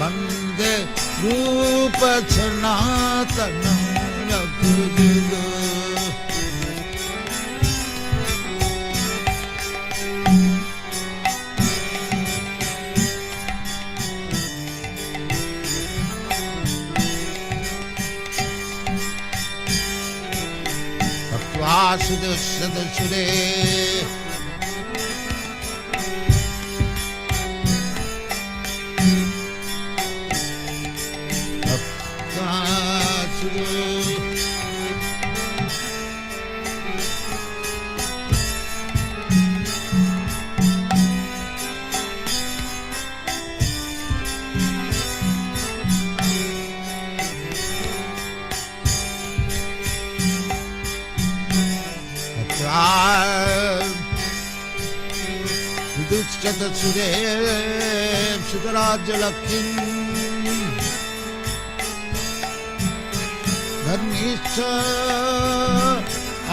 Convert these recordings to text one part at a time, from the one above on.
वन्दे रूप सनातनं रघुवीर वासुदेवसुरे सुरे सुतराज्यलक्ष्मी धर्मीश्च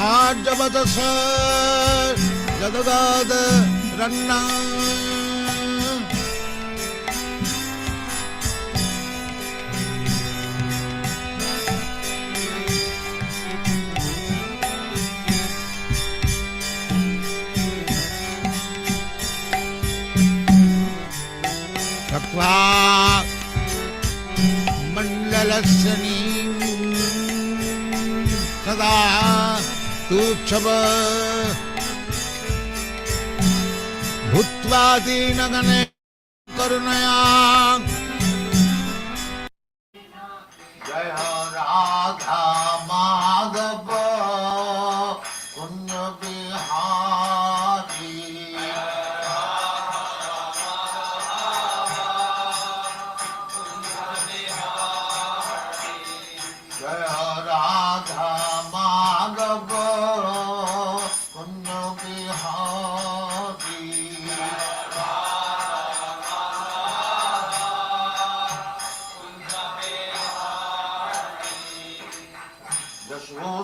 आर्जवदस जदगाद रन्ना मंडलस्यनी सदा तुच्छव भूत्वा दीनगणे करुणया जय राधा माधव कुंज बिहारी जय राधा माधव कुंज बिहारी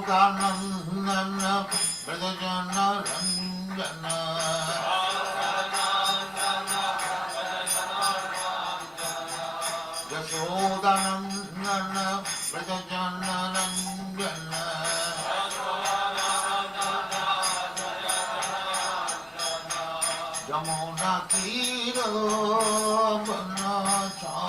यशोदानंदन व्रजजन रंजन यशोदानंदन व्रजजन रंजन यमुना तीर वनचारी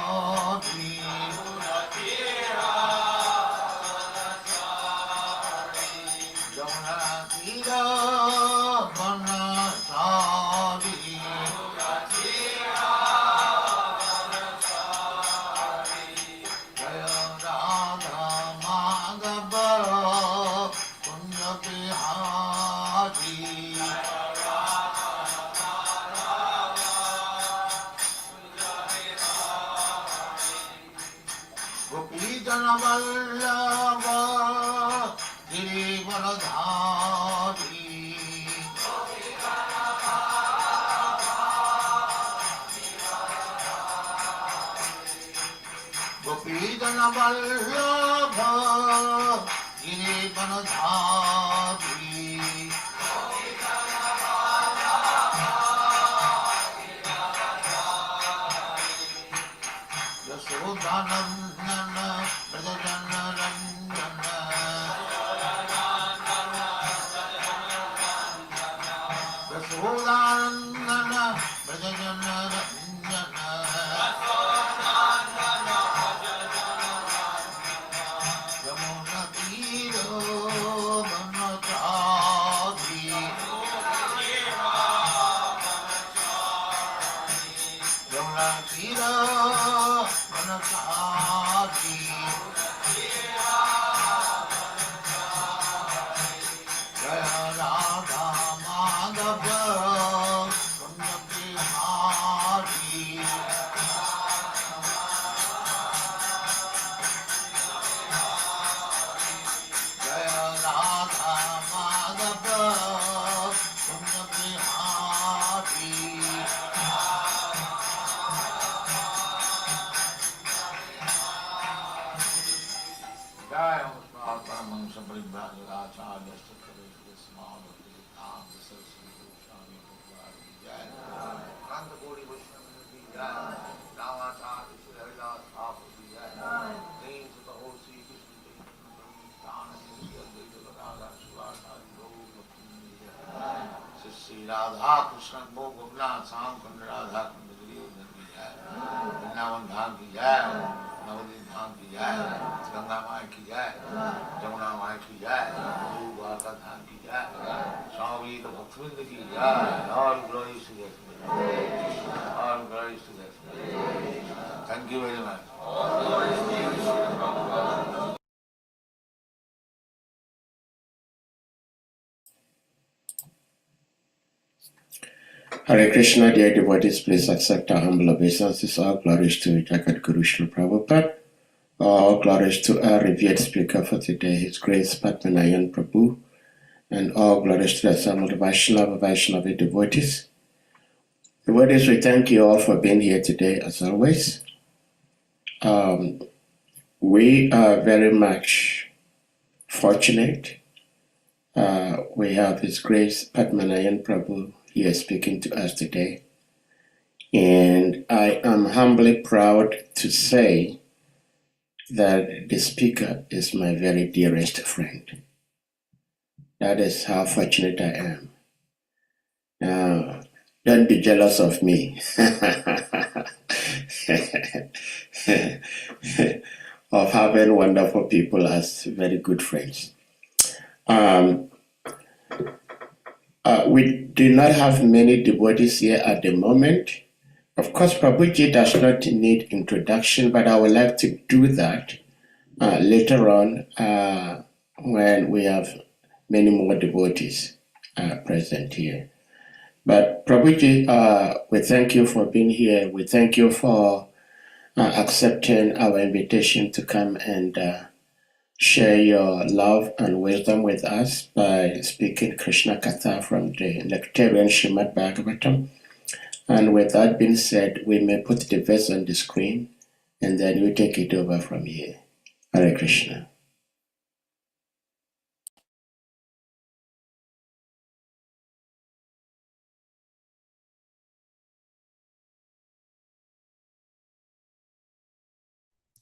यमुना तीर वनचारी जय राधा माधव कुंज बिहारी गोपीजन वल्लभ गिरिवरधारी गोपीजन वल्लभ गिरिवरधारी यशोदानंदन व्रजजन रंजन यशोदानंदन व्रजजन रंजन यमुना तीर वनचारी यमुना तीर वनचारी जय राधा माधव कुंज बिहारी जय राधा माधव कुंज बिहारी राधा कृष्ण को गोमला शाम कुंड राधा कुंड की जय, वृंदावन धाम की जय, नवदीप धाम की जय, गंगा माई की जय, जमुना माई की जय, द्वारका धाम की जय, स्वामी तो भक्तवृंद की जय। All glories to the all glories to the Thank you very much. Hare Krishna, dear devotees, please accept our humble obeisances. All glories to Jagat Guru Srila Prabhupada. All glories to our revered speaker for today, His Grace PADMANAYAN Prabhu. And all glories to the Assembled Vaishnava devotees. Devotees, we thank you all for being here today, as always. We are very much fortunate. We have His Grace Padmanayan Prabhu here speaking to us today. And I am humbly proud to say that the speaker is my very dearest friend. That is how fortunate I am. Now, don't be jealous of me. Of having wonderful people as very good friends. We do not have many devotees here at the moment. Of course, Prabhuji does not need introduction, but I would like to do that later on when we have many more devotees present here. But Prabhuji, we thank you for being here. We thank you for accepting our invitation to come and share your love and wisdom with us by speaking Krishna Katha from the Nectarian Srimad Bhagavatam. And with that being said, we may put the verse on the screen and then you take it over from here. Hare Krishna.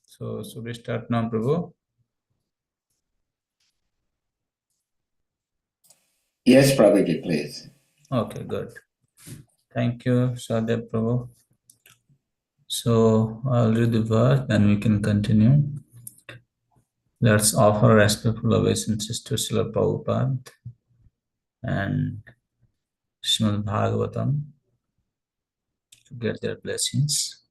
So, should we start now, Prabhu? Yes, Prabhuji, please. Okay, good. Thank you, Sadhya Prabhu. So, I'll read the verse, then we can continue. Let's offer respectful obeisances to Srila Prabhupada and Srimad Bhagavatam to get their blessings.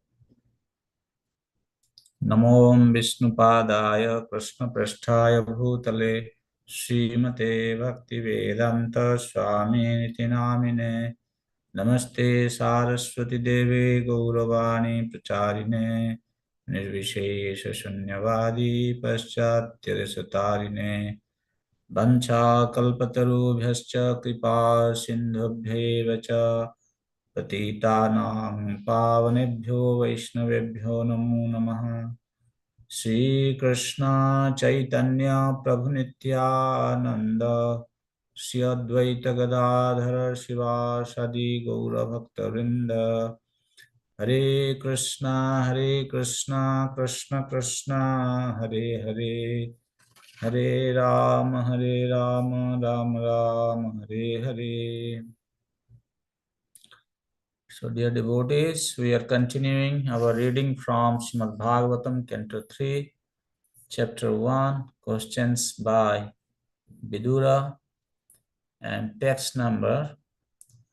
Namo Vishnupadaya Krishna Prasthaya Bhutale Srimate Bhaktivedanta Swami Niti Namine Namaste Saraswati Deve Gauravani Pracharine Nirvishesha Shunyavadi Paschatyadesatarine Vancha Kalpatarubhyascha Kripa Sindhubhyeva cha Patitanang Pavanebhyo Vaishnavebhyo Namo Namaha Shri Krishna Chaitanya Prabhu Nityananda Shri Advaita Gadadhara Shivasadi Gaura Bhakta Vrinda Hare Krishna Krishna Krishna Hare Hare Hare Rama Rama Rama Hare Hare. So, dear devotees, we are continuing our reading from Srimad Bhagavatam, Canto 3, Chapter 1, questions by Vidura, and text number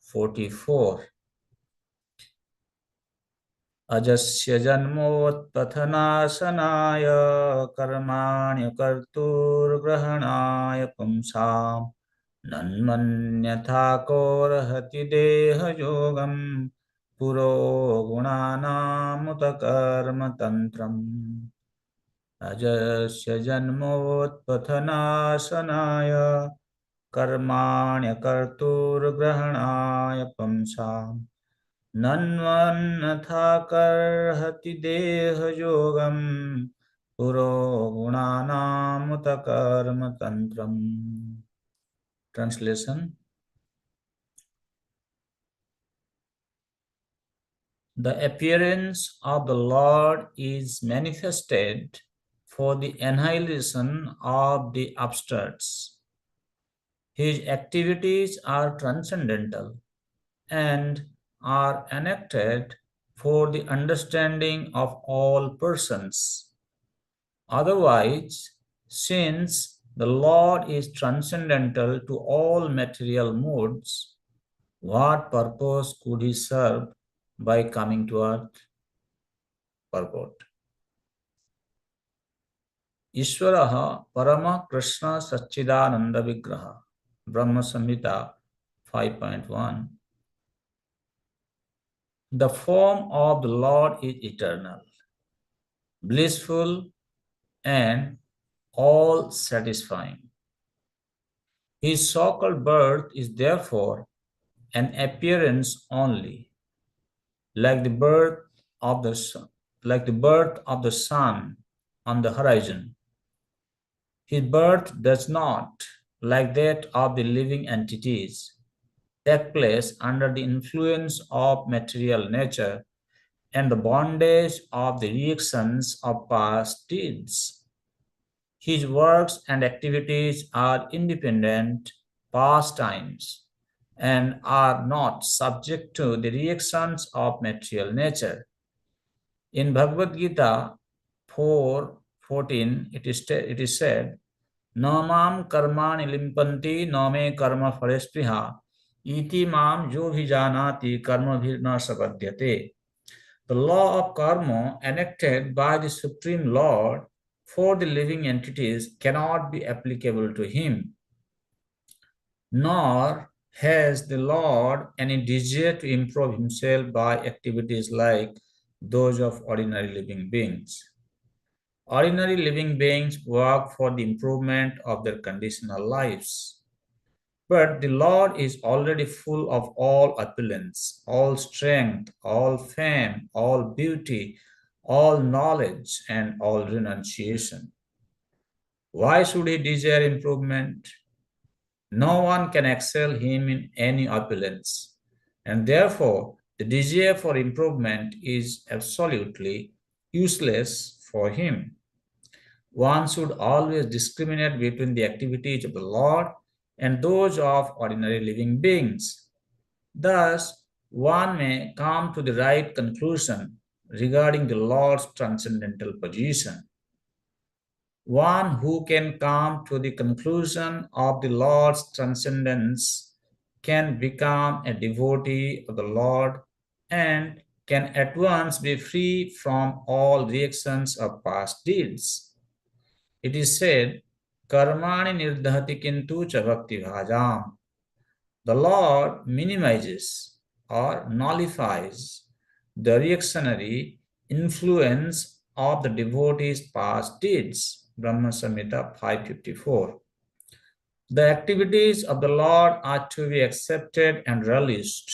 44. Ajasya janmotpathanashanaya karmanya kartur grahanaya pumsam nanmanyatha korahati deha yogam puro gunanam utakarma tantram. Ajasya janmotpathanashanaya karmanya kartur grahanaya pumsam nanvannatha karhati deha yogam puro gunanam utakarma tantram. Translation. The appearance of the Lord is manifested for the annihilation of the upstarts. His activities are transcendental. and are enacted for the understanding of all persons. Otherwise, since the Lord is transcendental to all material modes, what purpose could he serve by coming to earth? Purport. Ishwarah Parama Krishna Satchidananda Vigraha. Brahma Samhita 5.1. The form of the Lord is eternal, blissful, and all satisfying. His so-called birth is therefore an appearance only, like the birth of the sun, on the horizon. His birth does not, like that of the living entities, take place under the influence of material nature and the bondage of the reactions of past deeds. His works and activities are independent pastimes and are not subject to the reactions of material nature. In Bhagavad Gita 4:14, it is said, Namam karmani limpanti name karma phalespriha iti mam jo bhijanati karma bhirna sapadyate. The law of karma enacted by the Supreme Lord for the living entities cannot be applicable to him, nor has the Lord any desire to improve himself by activities like those of ordinary living beings. Ordinary living beings work for the improvement of their conditional lives. But the Lord is already full of all opulence, all strength, all fame, all beauty, all knowledge, and all renunciation. Why should he desire improvement? No one can excel him in any opulence, and therefore the desire for improvement is absolutely useless for him. One should always discriminate between the activities of the Lord and those of ordinary living beings. Thus, one may come to the right conclusion regarding the Lord's transcendental position. One who can come to the conclusion of the Lord's transcendence can become a devotee of the Lord and can at once be free from all reactions of past deeds. It is said, Karmani nirdhati kintu cha bhakti bhajam. The Lord minimizes or nullifies the reactionary influence of the devotee's past deeds. Brahma Samhita 5:54. The activities of the Lord are to be accepted and relished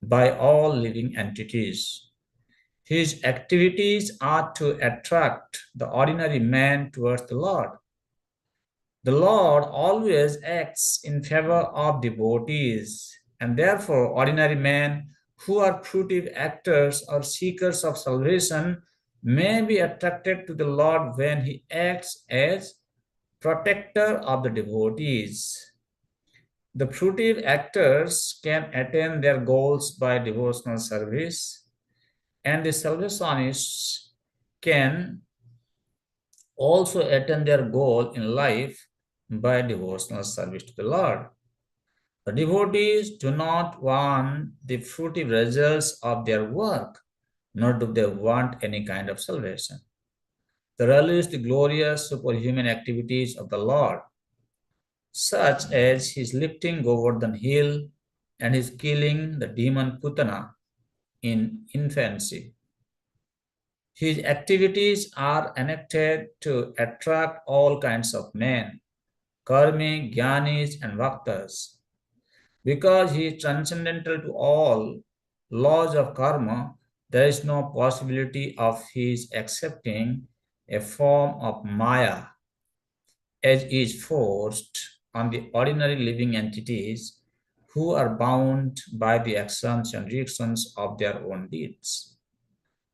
by all living entities. His activities are to attract the ordinary man towards the Lord. The Lord always acts in favor of devotees, and therefore ordinary men who are fruitive actors or seekers of salvation may be attracted to the Lord when he acts as protector of the devotees. The fruitive actors can attain their goals by devotional service, and the salvationists can also attain their goal in life by devotional service to the Lord. The devotees do not want the fruitive results of their work, nor do they want any kind of salvation. They relish the glorious superhuman activities of the Lord, such as his lifting Govardhan hill and his killing the demon Putana in infancy. His activities are enacted to attract all kinds of men, karmi, jnanis, and bhaktas. Because he is transcendental to all laws of karma, there is no possibility of his accepting a form of maya, as is forced on the ordinary living entities who are bound by the actions and reactions of their own deeds.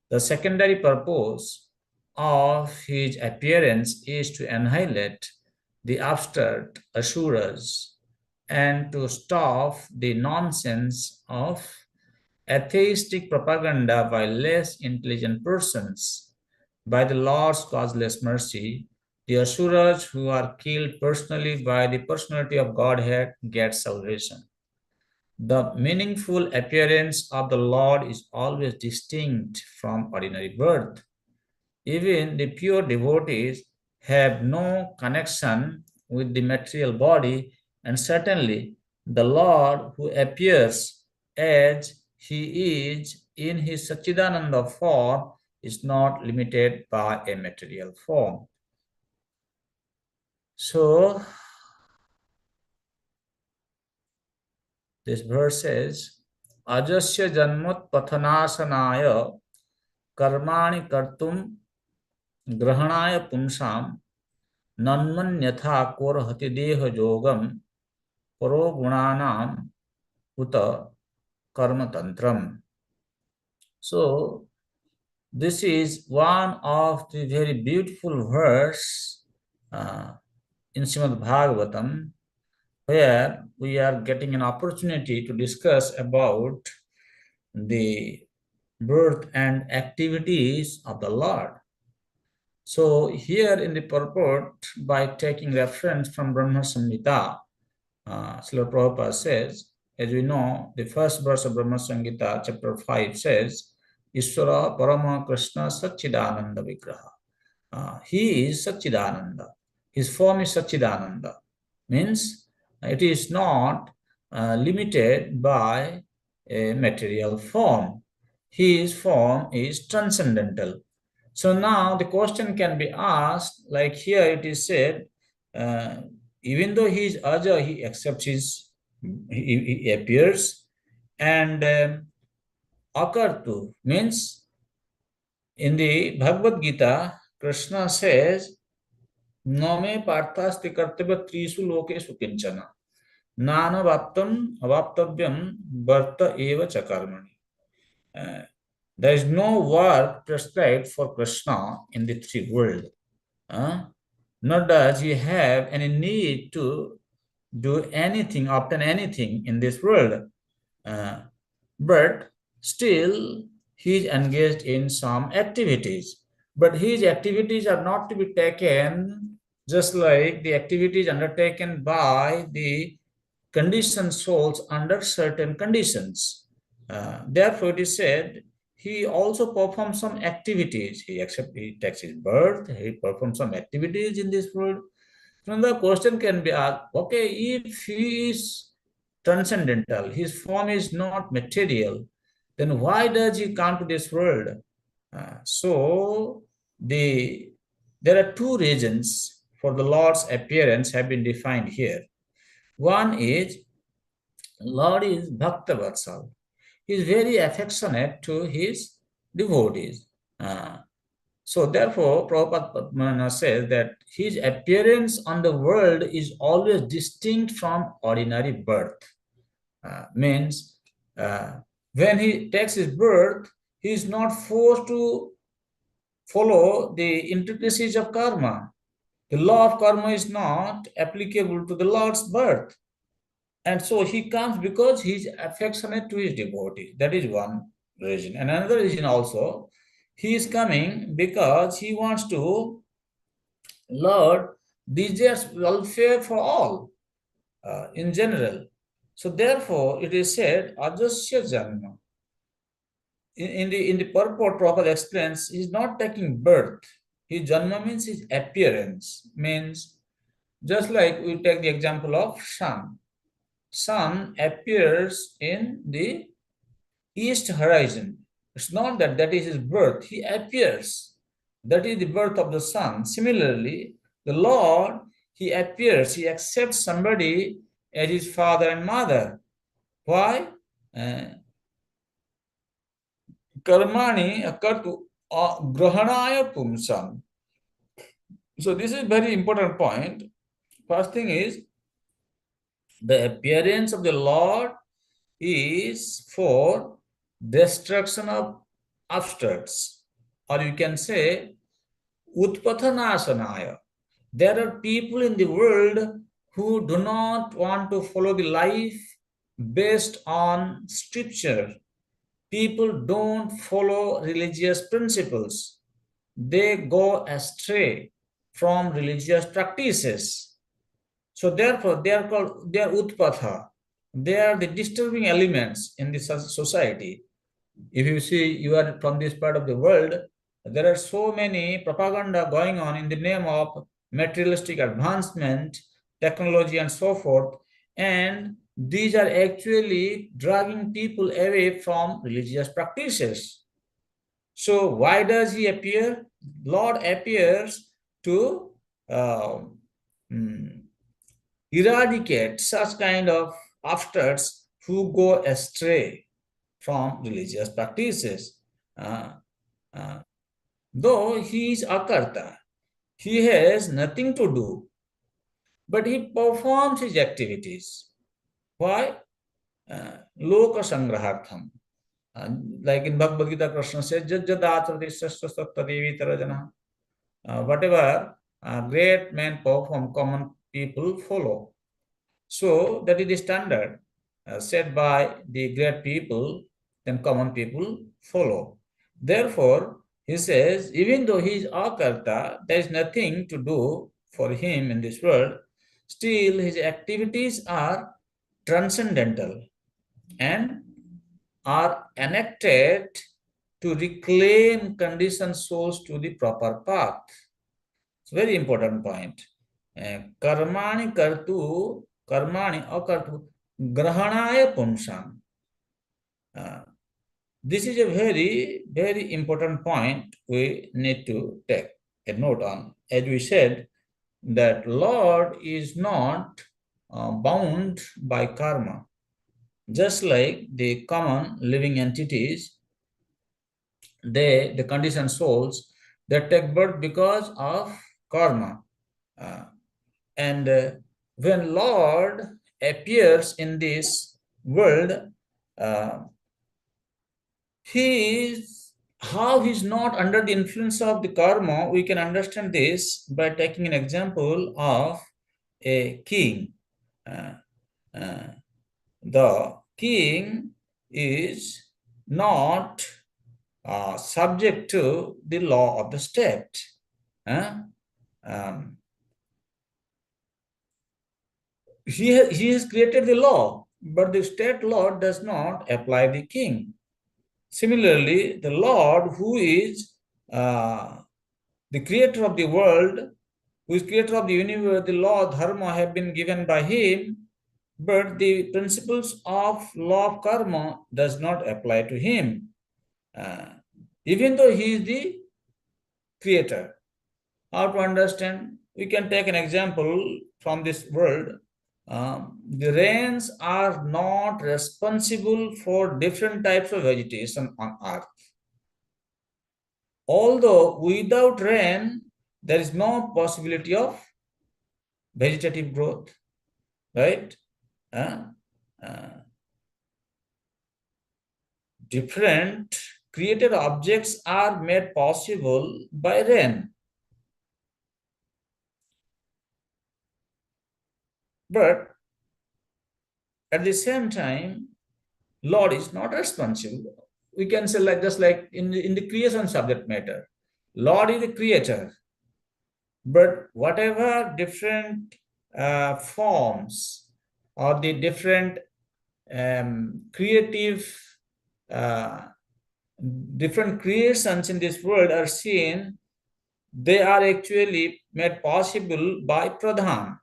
The secondary purpose of his appearance is to annihilate the abstract asuras and to stop the nonsense of atheistic propaganda by less intelligent persons. By the Lord's causeless mercy, the Asuras who are killed personally by the personality of Godhead get salvation. The meaningful appearance of the Lord is always distinct from ordinary birth. Even the pure devotees have no connection with the material body, and certainly the Lord who appears as he is in his Satchidananda form is not limited by a material form. So, this verse says, Ajasya janmut pathanasanaya karmani kartum grahanaya punsam nanmanyatha korhati deha yogam paro gunanam uta karma tantram. So this is one of the very beautiful verse in Srimad Bhagavatam, where we are getting an opportunity to discuss about the birth and activities of the Lord. So here in the purport, by taking reference from Brahma Samhita, Srila Prabhupada says, as we know, the first verse of Brahma Samhita, chapter 5 says, Ishvara Parama Krishna Satchidananda Vigraha. He is Satchidananda. His form is Satchidananda. Means it is not limited by a material form. His form is transcendental. So now the question can be asked, like here it is said, even though he is Aja, he accepts he appears, and Akartu means in the Bhagavad Gita, Krishna says, Name parthasti kartavya trisu lokesu kinchana nana vaptam avaptavyam bharta eva chakarmani. There is no work prescribed for Krishna in the three worlds. Nor does he have any need to do anything, obtain anything in this world. But still, he is engaged in some activities. But his activities are not to be taken just like the activities undertaken by the conditioned souls under certain conditions. Therefore, it is said, he also performs some activities. He takes his birth, he performs some activities in this world. Then the question can be asked, okay, if he is transcendental, his form is not material, then why does he come to this world? So there are two reasons for the Lord's appearance have been defined here. One is, Lord is Bhakta Vatsal. He is very affectionate to his devotees. So therefore, Prabhupada says that his appearance on the world is always distinct from ordinary birth. Means when he takes his birth, he is not forced to follow the intricacies of karma. The law of karma is not applicable to the Lord's birth. And so he comes because he is affectionate to his devotee. That is one reason. And another reason also, he is coming because he wants to, Lord, desires welfare for all in general. So therefore, it is said, Ajasya Janma. In the purport, Prabhupada explains, he is not taking birth. His Janma means his appearance. Means, just like we take the example of sun. Sun appears in the east horizon. It's not that is his birth. He appears. That is the birth of the sun. Similarly, the Lord, he appears. He accepts somebody as his father and mother. Why? Karmani akartu grahanaya pumsam. So this is very important point. First thing is, the appearance of the Lord is for destruction of obstructs, or you can say utpathanasanaya. There are people in the world who do not want to follow the life based on scripture. People don't follow religious principles. They go astray from religious practices. So therefore, they are utpatha. They are the disturbing elements in the society. If you see, you are from this part of the world, there are so many propaganda going on in the name of materialistic advancement, technology, and so forth. And these are actually dragging people away from religious practices. So why does he appear? Lord appears to uh, eradicate such kind of upstarts who go astray from religious practices. Uh, uh, though he is akarta, he has nothing to do, but he performs his activities. Why? Loka sangrahartham. Like in Bhagavad Gita, Krishna says, whatever great men perform, common people follow. So that is the standard set by the great people, then common people follow. Therefore, he says, even though he is akarta, there is nothing to do for him in this world, still his activities are transcendental and are enacted to reclaim conditioned souls to the proper path. It's a very important point. Karmani kartu, karmani akartu, grahanaya punsam. This is a very, very important point we need to take a note on. As we said, that Lord is not bound by karma. Just like the common living entities, the conditioned souls, they take birth because of karma. And when Lord appears in this world, how he's not under the influence of the karma, we can understand this by taking an example of a king. The king is not subject to the law of the state. He has created the law, but the state law does not apply the king. Similarly, the Lord, who is the creator of the world, who is creator of the universe, the law, dharma have been given by him, but the principles of law of karma does not apply to him, even though he is the creator. How to understand? We can take an example from this world. The rains are not responsible for different types of vegetation on earth. Although without rain, there is no possibility of vegetative growth, right? Different created objects are made possible by rain. But at the same time, Lord is not responsible. We can say like just like in the creation subject matter. Lord is the creator. But whatever different forms or the different creative different creations in this world are seen, they are actually made possible by pradhan.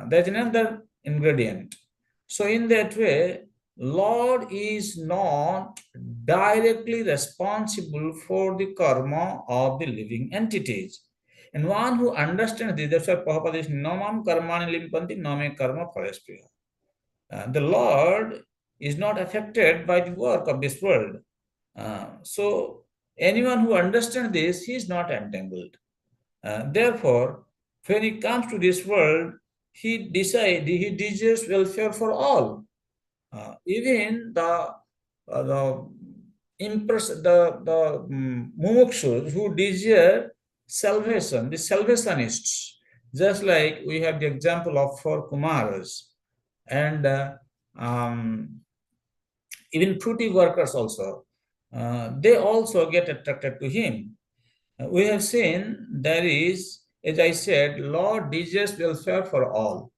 That's another ingredient. So in that way, Lord is not directly responsible for the karma of the living entities. And one who understands this, that's why Prabhupada is nomam karmani limpanti name karma phalespriya. The Lord is not affected by the work of this world. So anyone who understands this, he is not entangled. Therefore, when he comes to this world, he desires welfare for all. Even the mumukshus who desire salvation, the salvationists, Just like we have the example of four Kumaras, and even fruity workers also, they also get attracted to him. We have seen there is, as I said, Lord desires welfare for all.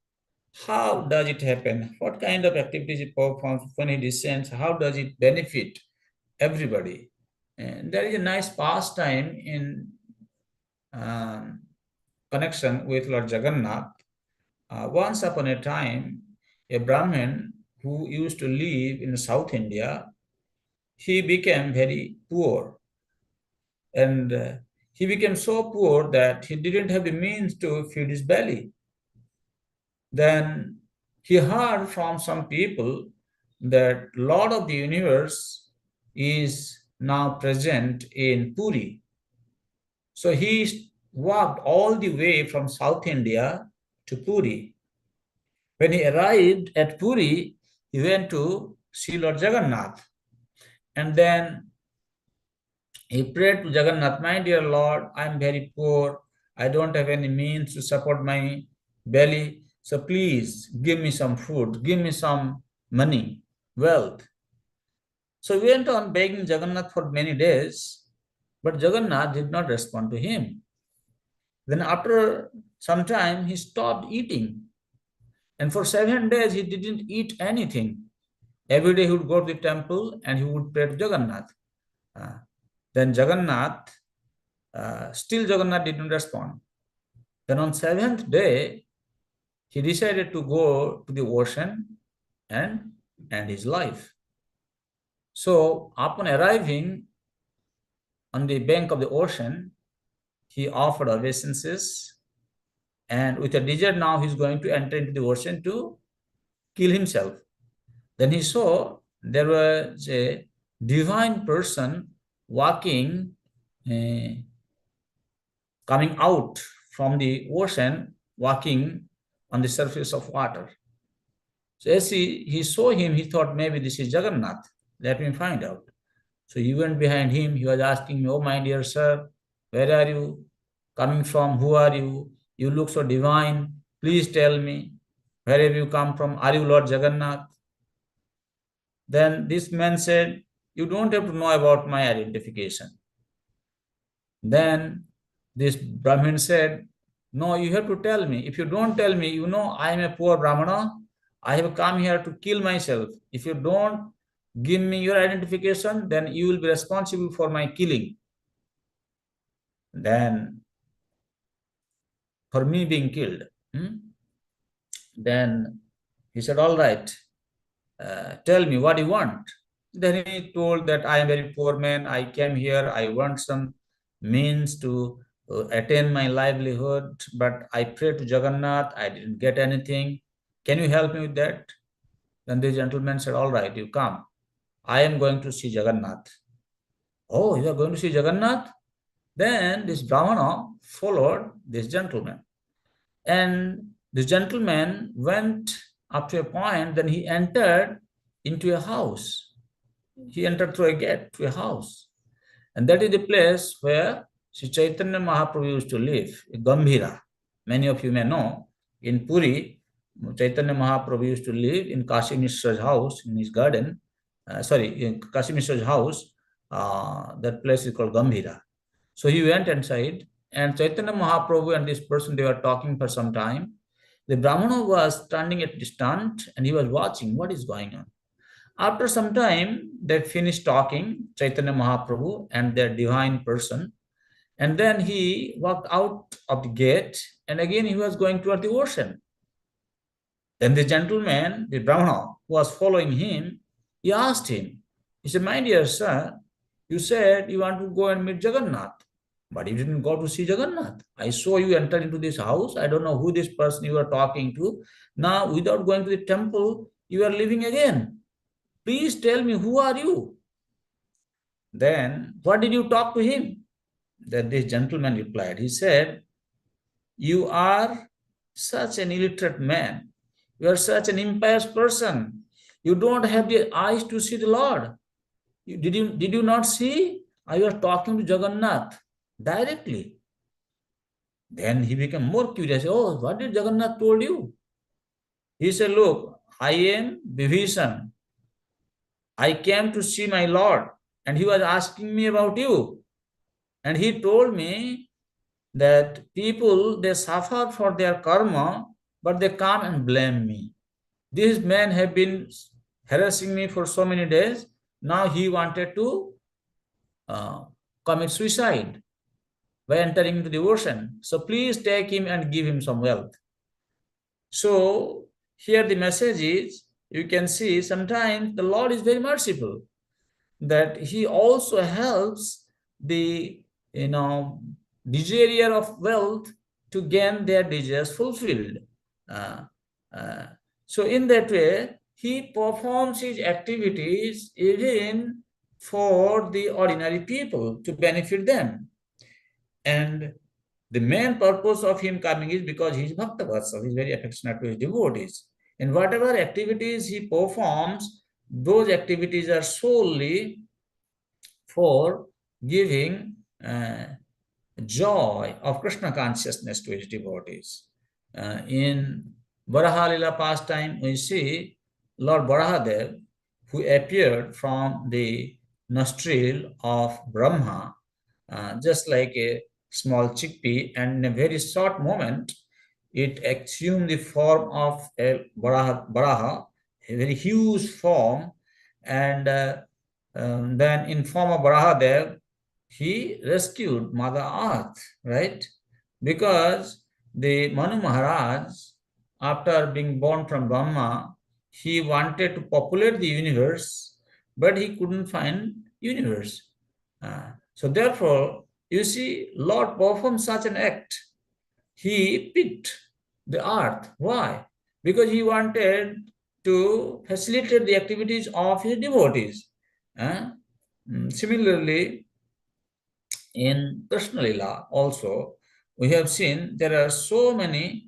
How does it happen? What kind of activities he performs when he descends? How does it benefit everybody? And there is a nice pastime in um, connection with Lord Jagannath. Once upon a time, a Brahmin who used to live in South India, he became very poor, and he became so poor that he didn't have the means to feed his belly. Then he heard from some people that Lord of the universe is now present in Puri. So he walked all the way from South India to Puri. When he arrived at Puri, he went to see Lord Jagannath. And then he prayed to Jagannath, "My dear Lord, I am very poor. I don't have any means to support my belly. So please give me some food, give me some money, wealth." So he went on begging Jagannath for many days, but Jagannath did not respond to him. Then after some time, he stopped eating. And for 7 days, he didn't eat anything. Every day he would go to the temple and he would pray to Jagannath. Uh, then still Jagannath didn't respond. Then on seventh day, he decided to go to the ocean and end his life. So upon arriving on the bank of the ocean, he offered obeisances, and with a desire now he's going to enter into the ocean to kill himself. Then he saw there was a divine person walking, coming out from the ocean, walking on the surface of water. So as he saw him, he thought maybe this is Jagannath. Let me find out. So he went behind him. He was asking me, "Oh, my dear sir, where are you coming from? Who are you? You look so divine. Please tell me, where have you come from? Are you Lord Jagannath?" Then this man said, "You don't have to know about my identification." Then this Brahmin said, "No, you have to tell me. If you don't tell me, I am a poor Brahmana. I have come here to kill myself. If you don't give me your identification, then you will be responsible for my killing. Then for me being killed." Then he said, "All right, tell me what you want." Then he told that, "I am very poor man. I came here. I want some means to attain my livelihood, but I prayed to Jagannath. I didn't get anything. Can you help me with that?" Then the gentleman said, "All right, you come. I am going to see Jagannath." "Oh, you are going to see Jagannath?" Then this Brahmana followed this gentleman. And the gentleman went up to a point, then he entered into a house. He entered through a gate to a house. And that is the place where Sri Chaitanya Mahaprabhu used to live, Gambhira. Many of you may know, in Puri, Chaitanya Mahaprabhu used to live in Kashi Mishra's house, in his garden. In Kashi Mishra's house, that place is called Gambhira. So he went inside, and Chaitanya Mahaprabhu and this person, they were talking for some time. The Brahmana was standing at distance and he was watching what is going on. After some time, they finished talking, Chaitanya Mahaprabhu and their divine person. And then he walked out of the gate and again he was going toward the ocean. Then the gentleman, the Brahmana, who was following him, he asked him, he said, "My dear sir, you said you want to go and meet Jagannath, but you didn't go to see Jagannath. I saw you enter into this house. I don't know who this person you are talking to. Now, without going to the temple, you are leaving again. Please tell me, who are you?" Then, what did you talk to him? Then this gentleman replied. He said, "You are such an illiterate man. You are such an impious person. You don't have the eyes to see the Lord. Did you not see? I was talking to Jagannath directly. Then he became more curious. Oh, what did Jagannath told you? He said, look, I am Vibhishan. I came to see my Lord, and he was asking me about you. And he told me that people, they suffer for their karma, but they come and blame me. These men have been harassing me for so many days. Now he wanted to uh, commit suicide by entering into the ocean. So please take him and give him some wealth. So here the message is, you can see sometimes the Lord is very merciful, that he also helps the desire of wealth to gain their desires fulfilled. Uh, uh, so in that way, he performs his activities even for the ordinary people to benefit them. And the main purpose of him coming is because he is Bhakta Vatsa, he is very affectionate to his devotees. And whatever activities he performs, those activities are solely for giving joy of Krishna consciousness to his devotees. In Varaha Lila pastime, we see Lord Varahadev, who appeared from the nostril of Brahma, just like a small chickpea, and in a very short moment, it assumed the form of a Varaha, a very huge form, and then in form of Varahadev, he rescued Mother Earth, right? Because the Manu Maharaj, after being born from Brahma, he wanted to populate the universe, but he couldn't find universe. So therefore, you see, Lord performed such an act. He picked the earth. Why? Because he wanted to facilitate the activities of his devotees. Similarly, in Krishna Lila also, we have seen there are so many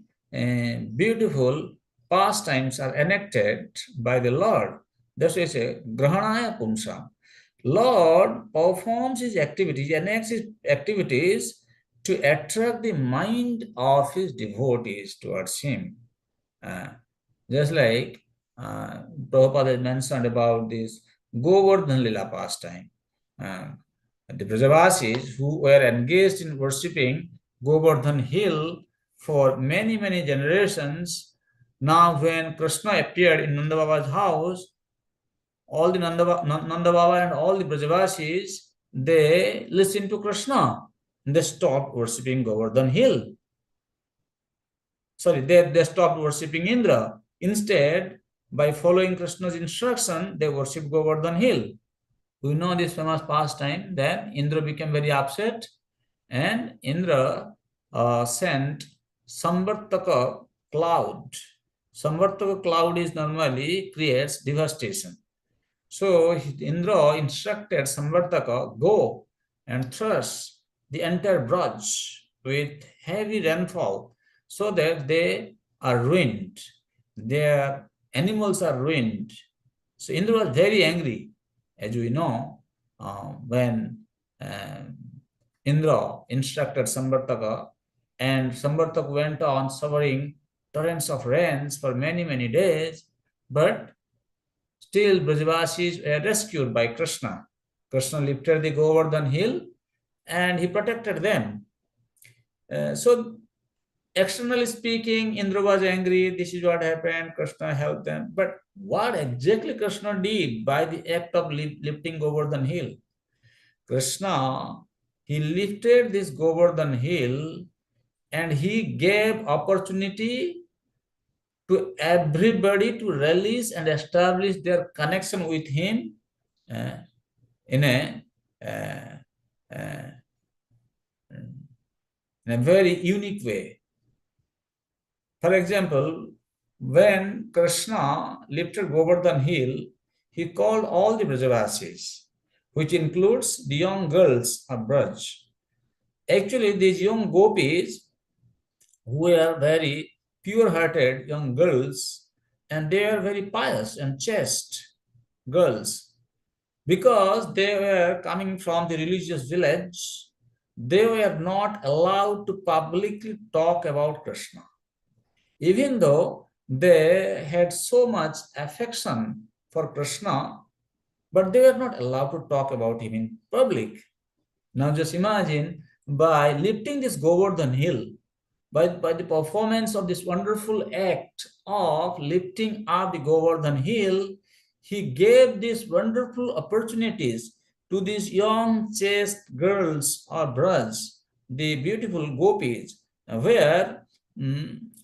beautiful pastimes are enacted by the Lord. That's why I say, Grahanaya Pumsa. Lord performs his activities, enacts his activities to attract the mind of his devotees towards him. Just like Prabhupada has mentioned about this Govardhan Lila pastime. The Brajavasis who were engaged in worshipping Govardhan hill for many, many generations, now when Krishna appeared in Nanda Baba's house, all the Nanda Baba and all the Brajavasis, they listened to Krishna. They stopped worshipping Govardhan hill. Sorry, they stopped worshipping Indra. Instead, by following Krishna's instruction, they worshipped Govardhan hill. We know this famous pastime. Then Indra became very upset, and Indra sent Samvartaka cloud. Samvartaka cloud is normally creates devastation. So Indra instructed Samvartaka, go and thrust the entire Braj with heavy rainfall so that they are ruined. Their animals are ruined. So Indra was very angry. As we know, when Indra instructed Samvartaka, and Samvartaka went on suffering torrents of rains for many, many days, but still Brajavasis were rescued by Krishna. Krishna lifted the Govardhan hill and he protected them. So externally speaking, Indra was angry, this is what happened, Krishna helped them. But what exactly Krishna did by the act of lifting Govardhan hill? Krishna, he lifted this Govardhan hill and he gave opportunity to everybody to release and establish their connection with him in a very unique way. For example, when Krishna lifted Govardhan hill, he called all the Brajavasis, which includes the young girls of Braj. Actually, these young gopis, who were very pure-hearted young girls, and they are very pious and chaste girls, because they were coming from the religious village, they were not allowed to publicly talk about Krishna. Even though they had so much affection for Krishna, but they were not allowed to talk about him in public. Now just imagine, by lifting this Govardhan hill, by the performance of this wonderful act of lifting up the Govardhan hill, he gave these wonderful opportunities to these young chaste girls or brats, the beautiful gopis, where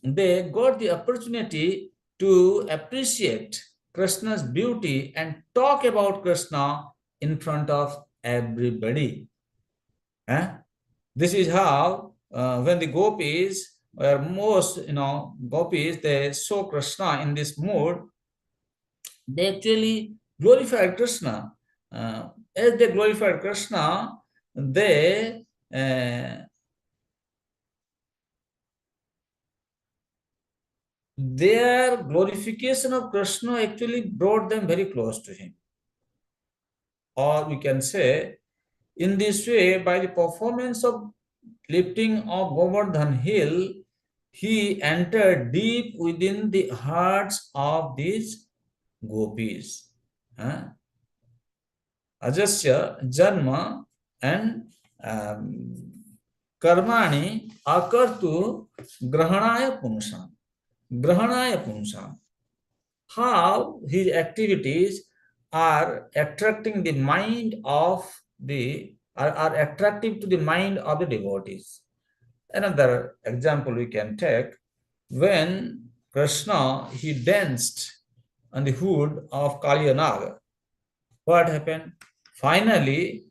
they got the opportunity to appreciate Krishna's beauty and talk about Krishna in front of everybody. This is how when the gopis were most, gopis, they saw Krishna in this mood, they actually glorified Krishna. As they glorified Krishna, they their glorification of Krishna actually brought them very close to him. Or we can say, in this way, by the performance of lifting of Govardhan hill, he entered deep within the hearts of these gopis. Ajasya janma and karmani akartu grahanaya pumsam. Grahanaya pumsam. How his activities are attracting the mind of are attractive to the mind of the devotees. Another example we can take, when Krishna, he danced on the hood of Kalyanaga. What happened? Finally,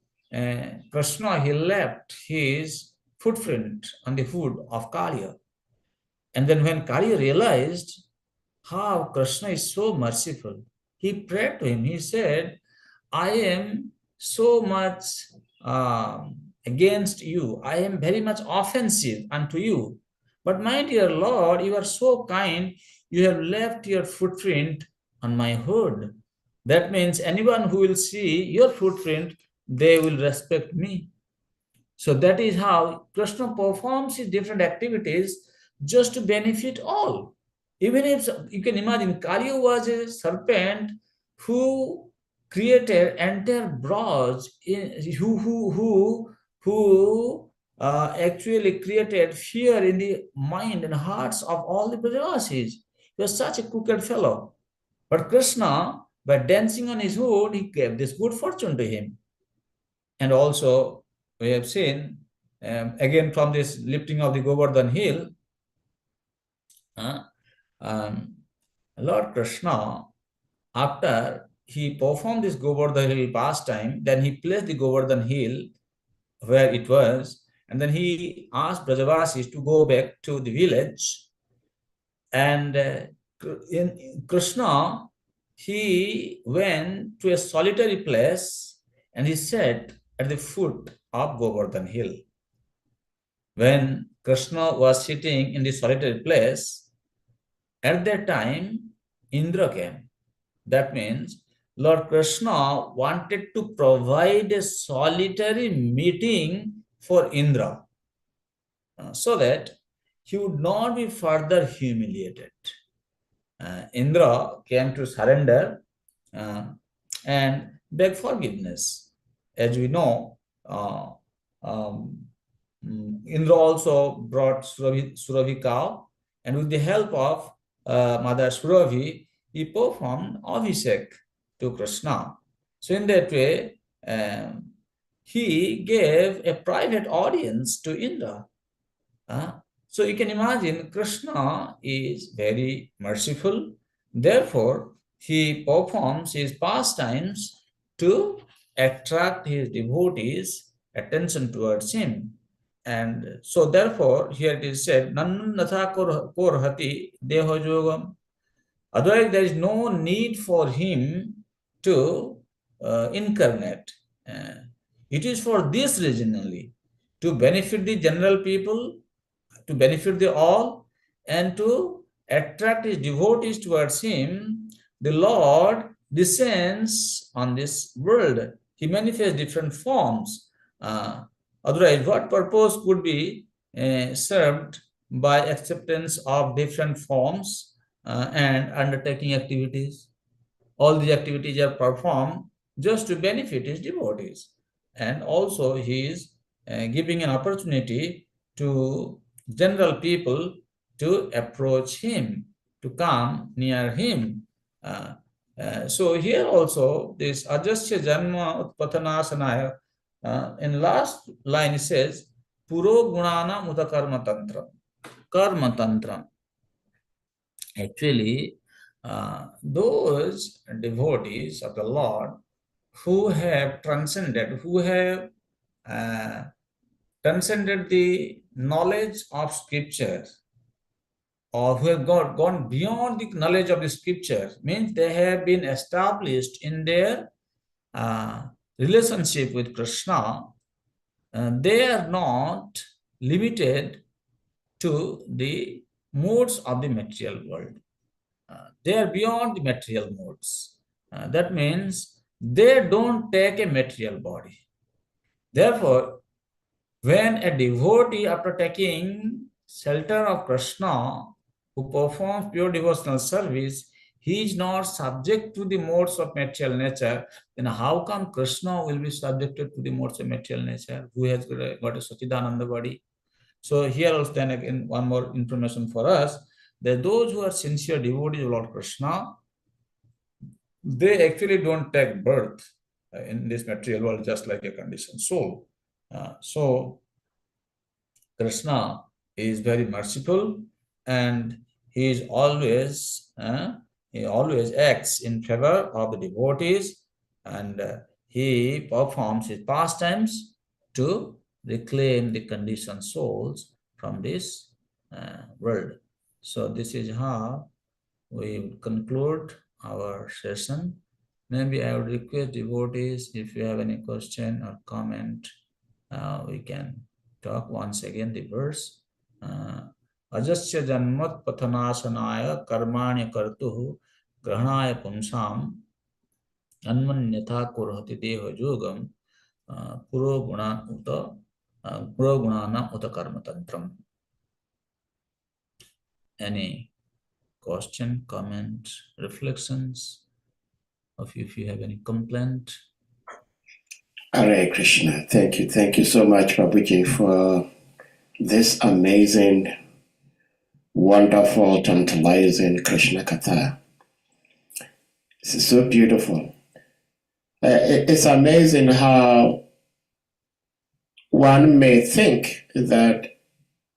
Krishna, he left his footprint on the hood of Kalya. And then when Kalya realized how Krishna is so merciful, he prayed to him. He said, I am so much against you. I am very much offensive unto you. But my dear Lord, you are so kind. You have left your footprint on my hood. That means anyone who will see your footprint, they will respect me. So that is how Krishna performs his different activities just to benefit all. Even if you can imagine, Kali was a serpent who created entire braj, who actually created fear in the mind and hearts of all the Brajavasis. He was such a crooked fellow. But Krishna, by dancing on his hood, he gave this good fortune to him. And also, we have seen, again from this lifting of the Govardhan hill, Lord Krishna, after he performed this Govardhan hill pastime, then he placed the Govardhan hill where it was, and then he asked Brajavasis to go back to the village. And in Krishna, he went to a solitary place and he sat at the foot of Govardhan hill. When Krishna was sitting in the solitary place, at that time, Indra came. That means Lord Krishna wanted to provide a solitary meeting for Indra so that he would not be further humiliated. Indra came to surrender and beg forgiveness. As we know, Indra also brought Surabhi cow, and with the help of Mother Surabhi, he performed Abhishek to Krishna. So in that way, he gave a private audience to Indra. So you can imagine Krishna is very merciful. Therefore, he performs his pastimes to attract his devotees' attention towards him. And so therefore, here it is said, Nannatha korhati deho yogam. Otherwise, there is no need for him to incarnate. It is for this reason only, to benefit the general people, to benefit the all, and to attract his devotees towards him. The Lord descends on this world. He manifests different forms. Otherwise, what purpose could be served by acceptance of different forms and undertaking activities? All these activities are performed just to benefit his devotees. And also he is giving an opportunity to general people to approach him, to come near him. So here also this Ajasya Janma Utpatanasanaya, in last line it says, Puro Gunana Muta Karma Tantra. Karma Tantra. Actually, those devotees of the Lord who have transcended, who have uh, transcended the knowledge of scripture, or who have gone beyond the knowledge of the scripture, means they have been established in their relationship with Krishna. They are not limited to the modes of the material world. They are beyond the material modes. That means they don't take a material body. Therefore, when a devotee, after taking shelter of Krishna, who performs pure devotional service, he is not subject to the modes of material nature, then how come Krishna will be subjected to the modes of material nature, who has got a Sachidananda body? So here also then again one more information for us, that those who are sincere devotees of Lord Krishna, they actually don't take birth in this material world just like a conditioned soul. So Krishna is very merciful, and he always acts in favor of the devotees, and he performs his pastimes to reclaim the conditioned souls from this world. So this is how we conclude our session. Maybe I would request devotees, if you have any question or comment, we can talk once again the verse. Ajasya janmat pathanasanaya karmanya kartuhu grahanaya pumsam anmanyatha kurhati deha yogam puro gunana uta karma tantram. Any question, comment, reflections? If you have any complaint? Hare Krishna. Thank you. Thank you so much, Prabhuji, for this amazing, wonderful, tantalizing Krishna Katha. This is so beautiful. It's amazing how one may think that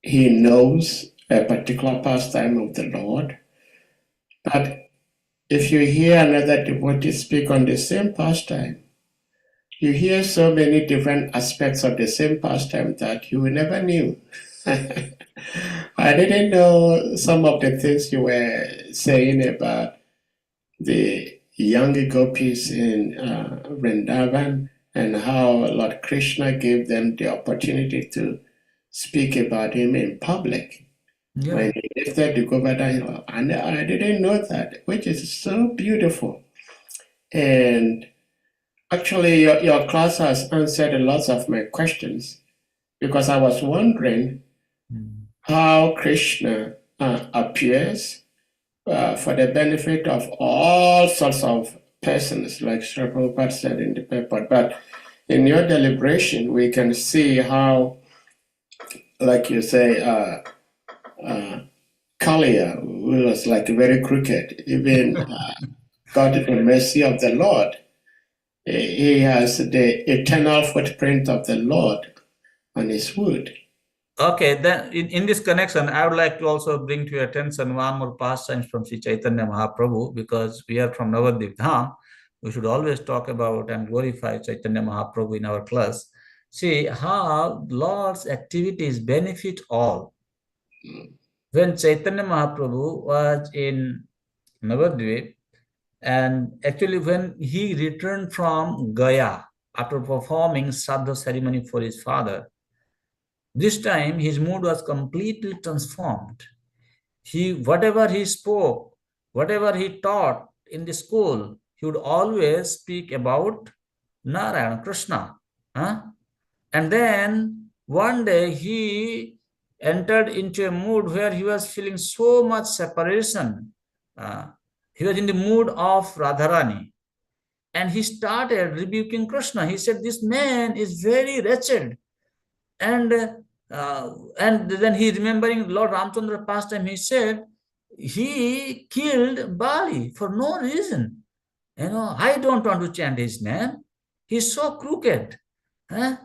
he knows a particular pastime of the Lord, but if you hear another devotee speak on the same pastime, you hear so many different aspects of the same pastime that you never knew. I didn't know some of the things you were saying about the young gopis in Vrindavan, and how Lord Krishna gave them the opportunity to speak about him in public. Yeah. When he lifted the Govardhan, and I didn't know that, which is so beautiful. And actually, your class has answered lots of my questions, because I was wondering how Krishna appears for the benefit of all sorts of persons, like Sri Prabhupada said in the paper. But in your deliberation, we can see how, like you say, Kalia, who was like very crooked, even got the mercy of the Lord. He has the eternal footprint of the Lord on his wood. Okay, then in this connection, I would like to also bring to your attention one more pastime from Sri Chaitanya Mahaprabhu, because we are from Navadvip Dham. We should always talk about and glorify Chaitanya Mahaprabhu in our class. See how Lord's activities benefit all. When Chaitanya Mahaprabhu was in Navadvip, and actually when he returned from Gaya after performing Shraddha ceremony for his father, this time his mood was completely transformed. Whatever he spoke, whatever he taught in the school, he would always speak about Narayana, Krishna. And then one day he entered into a mood where he was feeling so much separation. He was in the mood of Radharani. And he started rebuking Krishna. He said, this man is very wretched. And and then he remembering Lord Ramchandra past time, he said, he killed Bali for no reason. I don't want to chant his name. He's so crooked. Huh?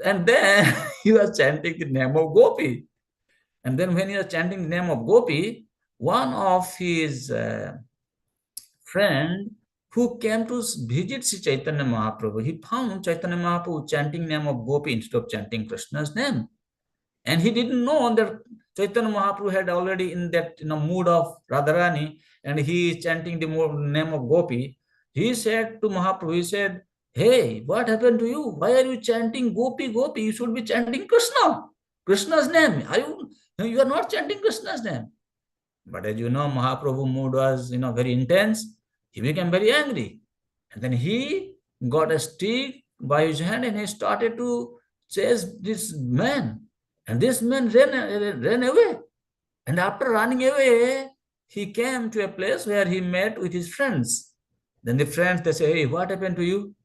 And then he was chanting the name of Gopi. And then when he was chanting the name of Gopi, one of his friend who came to visit Sri Chaitanya Mahaprabhu, he found Chaitanya Mahaprabhu chanting name of Gopi instead of chanting Krishna's name. And he didn't know that Chaitanya Mahaprabhu had already in that mood of Radharani, and he is chanting the name of Gopi. He said to Mahaprabhu, he said, hey, what happened to you? Why are you chanting Gopi, Gopi? You should be chanting Krishna, Krishna's name. You are not chanting Krishna's name. But as you know, Mahaprabhu mood was very intense. He became very angry. And then he got a stick by his hand and he started to chase this man. And this man ran away. And after running away, he came to a place where he met with his friends. Then the friends, they say, hey, what happened to you?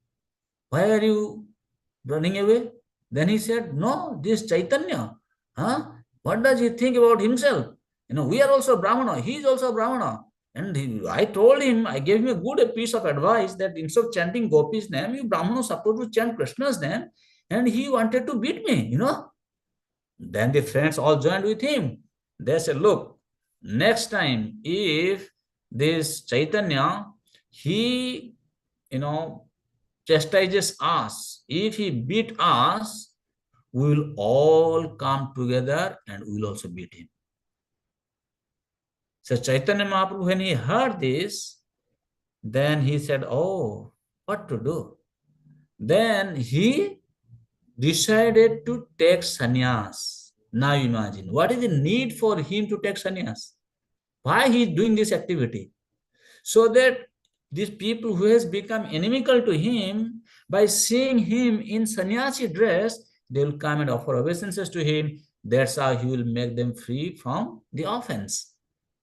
Why are you running away? Then he said, no, this Chaitanya, what does he think about himself? We are also Brahmana. He is also Brahmana. And I told him, I gave him a good piece of advice that instead of chanting Gopi's name, you Brahmana are supposed to chant Krishna's name. And he wanted to beat me, Then the friends all joined with him. They said, look, next time if this Chaitanya, he, chastises us, if he beat us, we will all come together and we will also beat him. So Chaitanya Mahaprabhu, when he heard this, then he said, oh, what to do? Then he decided to take sannyas. Now imagine, what is the need for him to take sannyas? Why he is doing this activity? So that these people who has become inimical to him, by seeing him in sannyasi dress, they will come and offer obeisances to him. That's how he will make them free from the offense.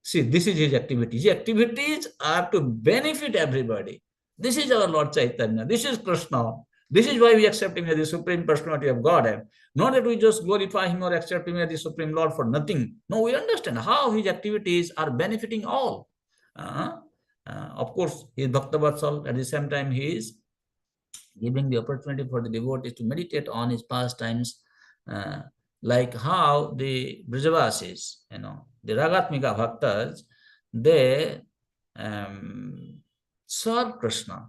See, this is his activity. His activities are to benefit everybody. This is our Lord Chaitanya. This is Krishna. This is why we accept him as the Supreme Personality of Godhead. Not that we just glorify him or accept him as the Supreme Lord for nothing. No, we understand how his activities are benefiting all. Of course, he is Bhakta Vatsal. At the same time, he is giving the opportunity for the devotees to meditate on his pastimes, like how the Brajavasis, the Ragatmika Bhaktas, they serve Krishna.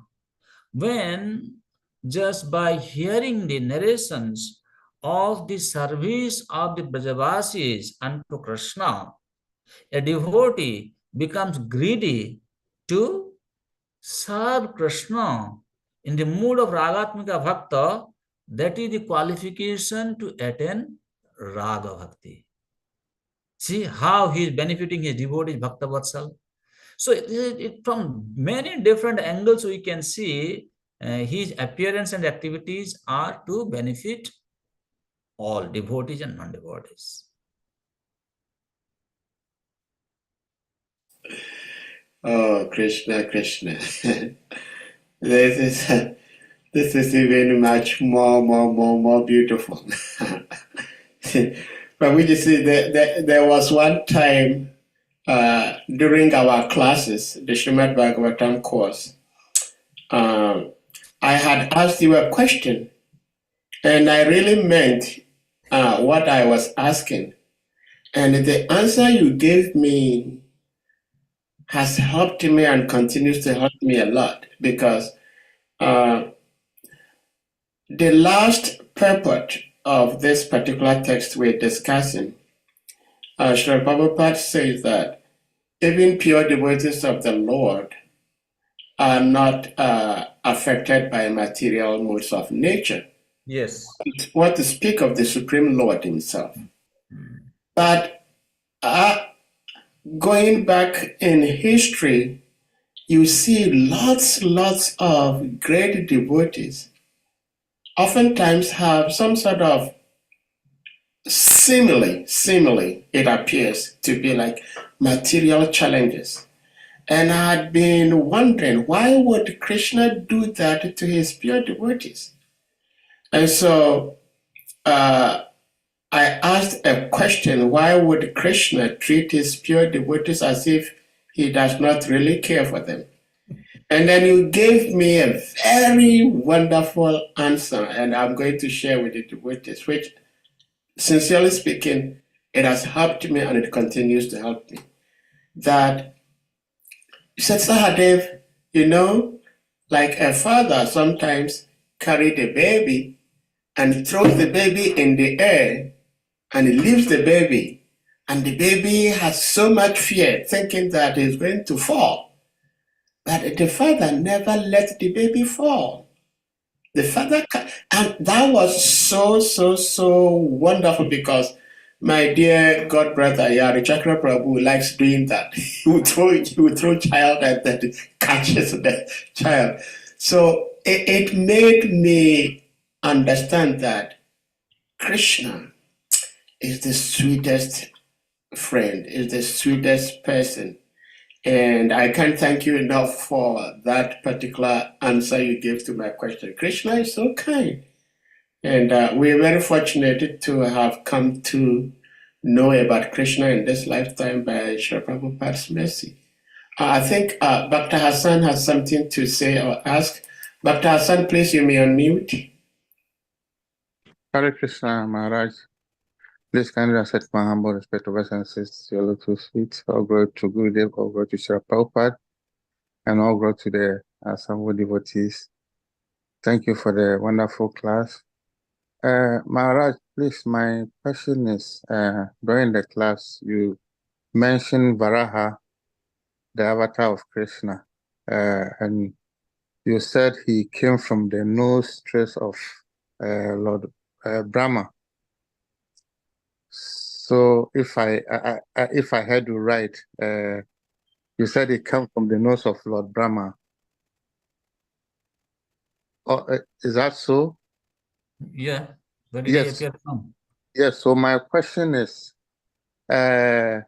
When just by hearing the narrations of the service of the Brajavasis unto Krishna, a devotee becomes greedy to serve Krishna in the mood of Ragatmika Bhakta. That is the qualification to attain Raga Bhakti. See how he is benefiting his devotees, Bhakta Vatsal. So from many different angles we can see his appearance and activities are to benefit all devotees and non-devotees. Oh, Krishna, Krishna. This is even much more beautiful. But we just see that there was one time during our classes, the Srimad Bhagavatam course, I had asked you a question, and I really meant what I was asking. And the answer you gave me has helped me and continues to help me a lot, because the last purport of this particular text we're discussing, Srila Prabhupada says that even pure devotees of the Lord are not affected by material modes of nature. Yes. What to speak of the Supreme Lord himself. But going back in history, you see lots of great devotees oftentimes have some sort of seemingly, it appears to be like material challenges. And I had been wondering, why would Krishna do that to his pure devotees? And so uh, I asked a question, why would Krishna treat his pure devotees as if he does not really care for them? And then you gave me a very wonderful answer, and I'm going to share with the devotees, which, sincerely speaking, it has helped me and it continues to help me. That, you said, Sahadev, like a father sometimes carry the baby and throws the baby in the air and he leaves the baby, and the baby has so much fear, thinking that he's going to fall, that the father never let the baby fall. The father, and that was so wonderful, because my dear god brother Yari Chakra Prabhu likes doing that. He would throw child and then catches the child. So it made me understand that Krishna is the sweetest friend, is the sweetest person. And I can't thank you enough for that particular answer you gave to my question. Krishna is so kind. And we're very fortunate to have come to know about Krishna in this lifetime by Srila Prabhupada's mercy. I think Bhakta Hassan has something to say or ask. Bhakta Hassan, please, you may unmute. Hare Krishna, Maharaj. Please kindly accept my humble respect, obeisances. Your little sweet. All glory to Gurudev, all glory to Srila Prabhupada, and all glory to the assembled devotees. Thank you for the wonderful class. Maharaj, please, my question is, during the class, you mentioned Varaha, the avatar of Krishna, and you said he came from the nostrils of Lord Brahma. So if I heard you right, you said it comes from the nose of Lord Brahma. Oh, is that so? Yeah. Where did Yes. he appear from? Yes. So my question is, in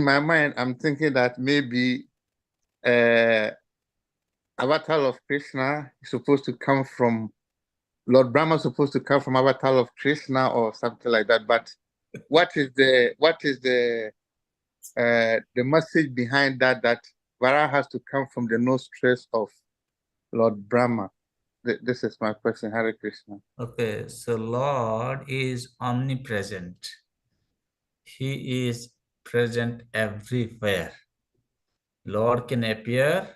my mind, I'm thinking that maybe avatar of Krishna is supposed to come from Lord Brahma, is supposed to come from avatar of Krishna or something like that. But what is the message behind that Vara has to come from the nostrils of Lord Brahma? This is my question. Hare Krishna. Okay, so Lord is omnipresent. He is present everywhere. Lord can appear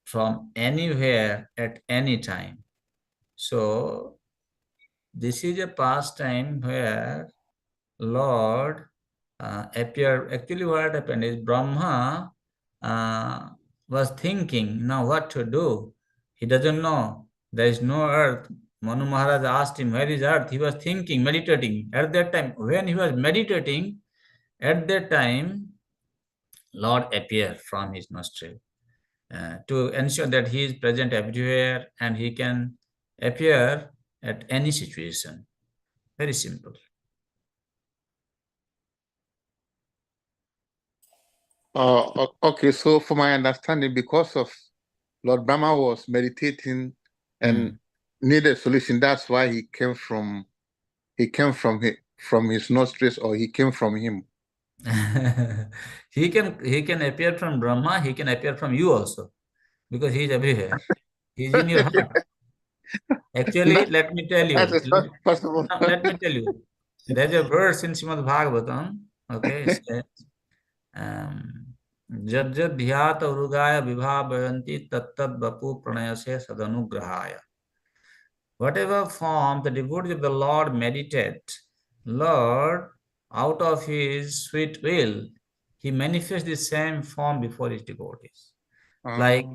from anywhere at any time. So this is a pastime where Lord appeared. Actually, what happened is Brahma was thinking now what to do. He doesn't know. There is no earth. Manu Maharaj asked him, where is earth? He was thinking, meditating. At that time, when he was meditating, at that time, Lord appeared from his nostril to ensure that he is present everywhere and he can appear at any situation. Very simple. Okay, so for my understanding, because of Lord Brahma was meditating and needed a solution, that's why he came from his nostrils, or he came from him. He can appear from Brahma, he can appear from you also, because he is everywhere. He is in your heart. Actually, let me tell you. That is not possible. Let me tell you. There's a verse in Srimad Bhagavatam. Okay, it says, जद जद ध्यात उरुगाय विभावयन्ति तत्तद बपु प्रणयसे सदनुग्रहाय. Whatever form the devotee of the Lord meditate, Lord, out of his sweet will, he manifests the same form before his devotees. Like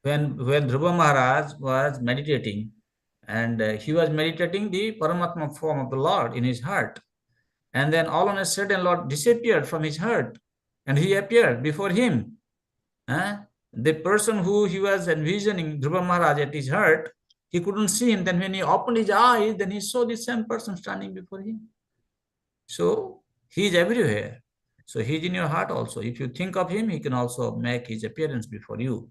when Dhruva Maharaj was meditating, and he was meditating the Paramatma form of the Lord in his heart. And then all on a sudden, Lord disappeared from his heart and he appeared before him. The person who he was envisioning, Dhruva Maharaj, at his heart, he couldn't see him. Then when he opened his eyes, then he saw the same person standing before him. So he is everywhere. So he is in your heart also. If you think of him, he can also make his appearance before you.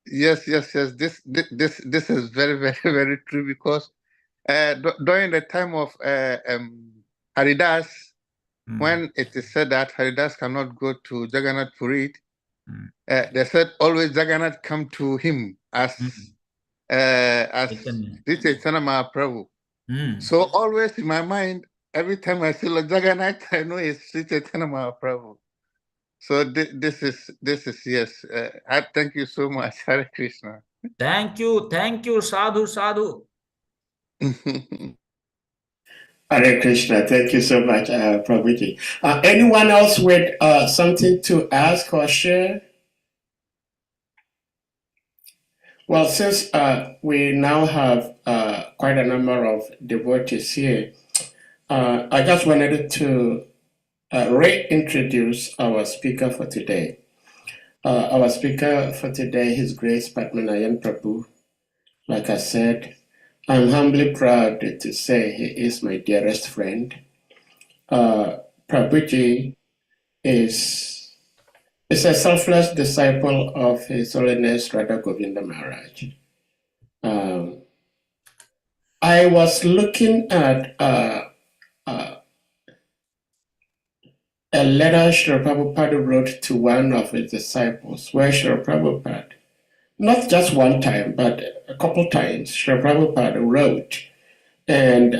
Yes. This is very, very, very true, because during the time of Haridas, when it is said that Haridas cannot go to Jagannath Puri, they said always Jagannath come to him as Sri Chaitanya Mahaprabhu. So always in my mind, every time I see Lord Jagannath, I know it's Sri Chaitanya Mahaprabhu. So this is yes. I thank you so much, Hare Krishna. Thank you, sadhu, sadhu. Hare Krishna, thank you so much, Prabhuji. Anyone else with something to ask or share? Well, since we now have quite a number of devotees here, I just wanted to reintroduce our speaker for today. Our speaker for today, His Grace PADMANAYAN Prabhu. Like I said, I'm humbly proud to say he is my dearest friend. Prabhuji is a selfless disciple of His Holiness Radha Govinda Maharaj. I was looking at a letter Srila Prabhupada wrote to one of his disciples, where Srila Prabhupada, not just one time, but a couple times, Srila Prabhupada wrote and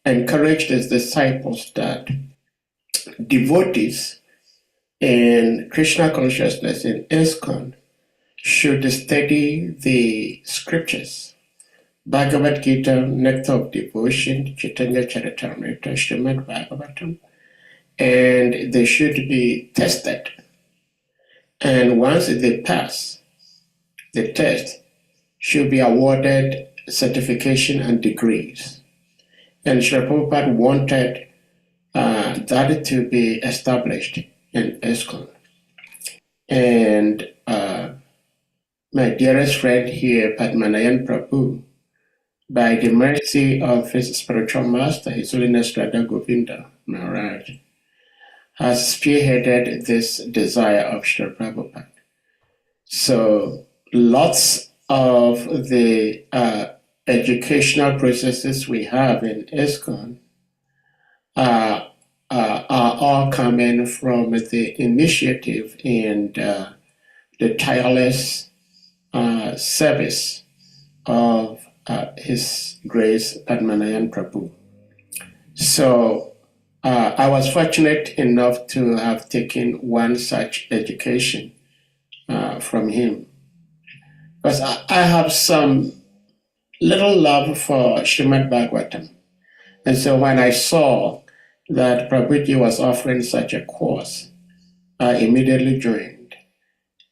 encouraged his disciples that devotees in Krishna consciousness in ISKCON should study the scriptures, Bhagavad Gita, Nectar of Devotion, Chaitanya Charitamrita, Srimad Bhagavatam, and they should be tested. And once they pass the test, should be awarded certification and degrees. And Srila Prabhupada wanted that to be established in ISKCON. And my dearest friend here, Padmanayan Prabhu, by the mercy of his spiritual master, His Holiness Radha Govinda Maharaj, has spearheaded this desire of Srila Prabhupada. So lots of the educational processes we have in ISKCON are all coming from the initiative and the tireless service of His Grace Padmanayan Prabhu. So I was fortunate enough to have taken one such education from him, because I have some little love for Srimad Bhagavatam. And so when I saw that Prabhuji was offering such a course, I immediately joined,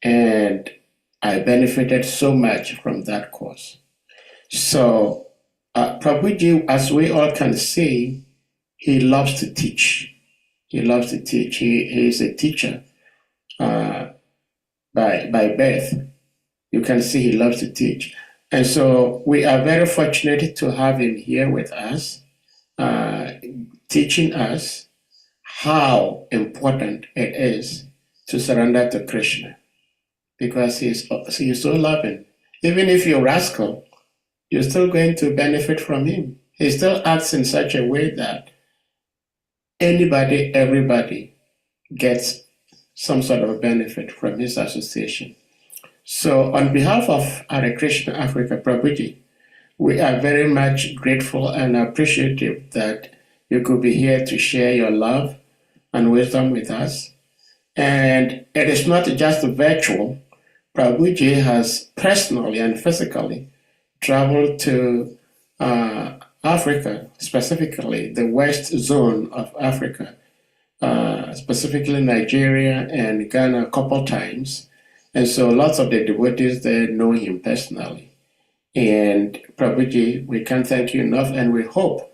and I benefited so much from that course. So Prabhuji, as we all can see, he loves to teach. He loves to teach. He is a teacher by birth. You can see he loves to teach. And so we are very fortunate to have him here with us, teaching us how important it is to surrender to Krishna, because he's so loving. Even if you're a rascal, you're still going to benefit from him. He still acts in such a way that everybody gets some sort of benefit from his association. So on behalf of Hare Krishna Africa Prabhuji, we are very much grateful and appreciative that you could be here to share your love and wisdom with us. And it is not just virtual. Prabhuji has personally and physically traveled to Africa, specifically the west zone of Africa, specifically Nigeria and Ghana a couple times. And so lots of the devotees there know him personally. And Prabhuji, we can't thank you enough, and we hope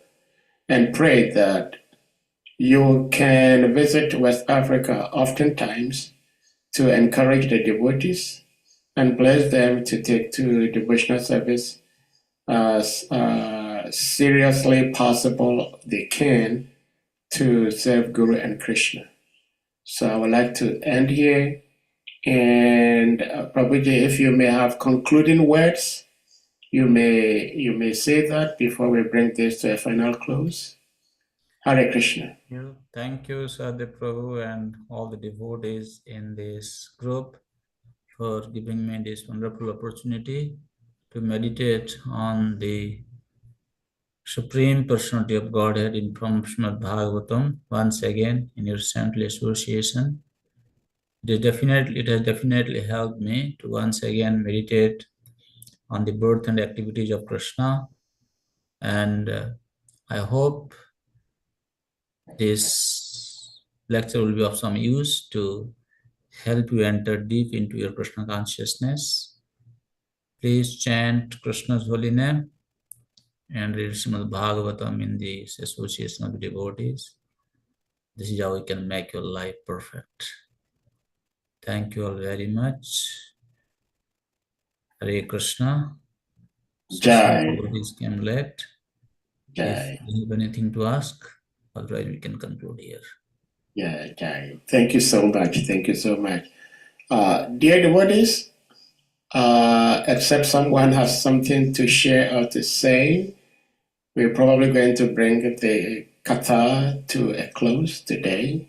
and pray that you can visit West Africa oftentimes to encourage the devotees and bless them to take to devotional service as seriously possible they can to serve Guru and Krishna. So I would like to end here. And Prabhuji, if you may have concluding words, you may say that before we bring this to a final close. Hare Krishna. Thank you, Sadhya Prabhu, and all the devotees in this group for giving me this wonderful opportunity to meditate on the Supreme Personality of Godhead in from Srimad Bhagavatam once again in your saintly association. It has definitely helped me to once again meditate on the birth and activities of Krishna, and I hope this lecture will be of some use to help you enter deep into your Krishna consciousness. Please chant Krishna's holy name and read Srimad Bhagavatam in the association of the devotees. This is how we can make your life perfect. Thank you all very much. Hare Krishna. Jai. Devotees came late. Jai. If you have anything to ask, otherwise we can conclude here. Yeah, Jai. Thank you so much. Thank you so much. Dear devotees, except someone has something to share or to say, we're probably going to bring the katha to a close today.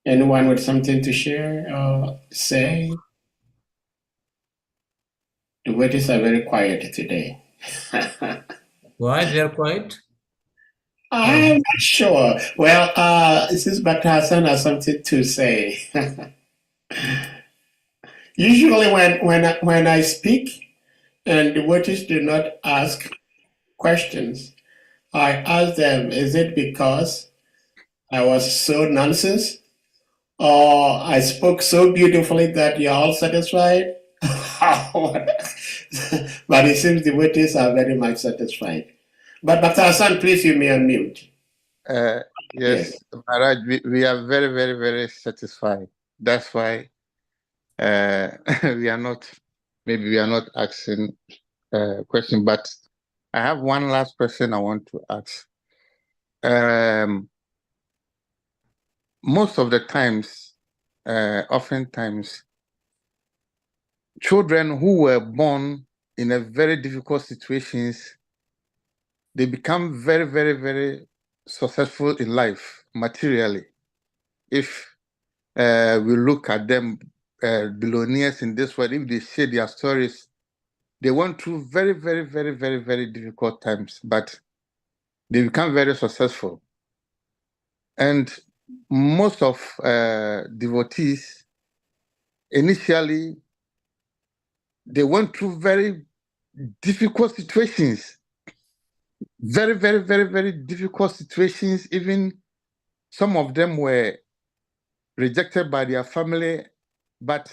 Anyone with something to share or say? The devotees are very quiet today. Why they are quiet? I'm not sure. Well, since Bhakta Hassan has something to say. Usually when I speak and devotees do not ask questions, I ask them, is it because I was so nonsense? Or I spoke so beautifully that you're all satisfied? But it seems devotees are very much satisfied. But Bhakta Hassan, please, you may unmute. Yes, Maharaj, we are very, very, very satisfied. That's why we are not asking a question, but I have one last question I want to ask. Most of the times, oftentimes, children who were born in a very difficult situations, they become very, very, very successful in life materially. If we look at them, billionaires in this world, if they share their stories, they went through very, very, very, very, very difficult times, but they become very successful. And most of devotees, initially, they went through very difficult situations, very, very, very, very difficult situations. Even some of them were rejected by their family, but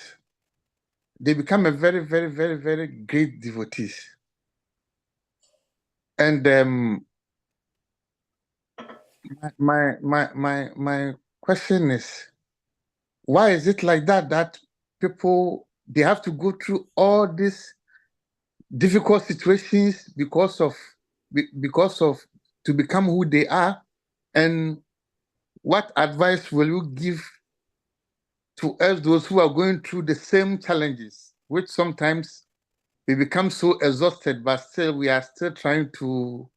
they become a very, very, very, very great devotees. And my question is, why is it like that? That people, they have to go through all these difficult situations because of to become who they are? And what advice will you give to us, those who are going through the same challenges, which sometimes we become so exhausted, but still we are still trying to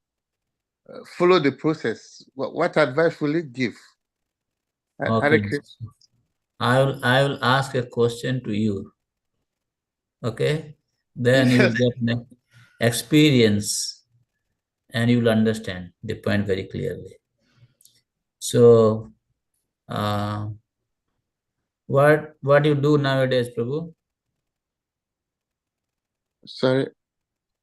follow the process? What advice will you give? Okay. I will ask a question to you. Okay? Then you will get an experience and you will understand the point very clearly. So, what you do nowadays, Prabhu? Sorry.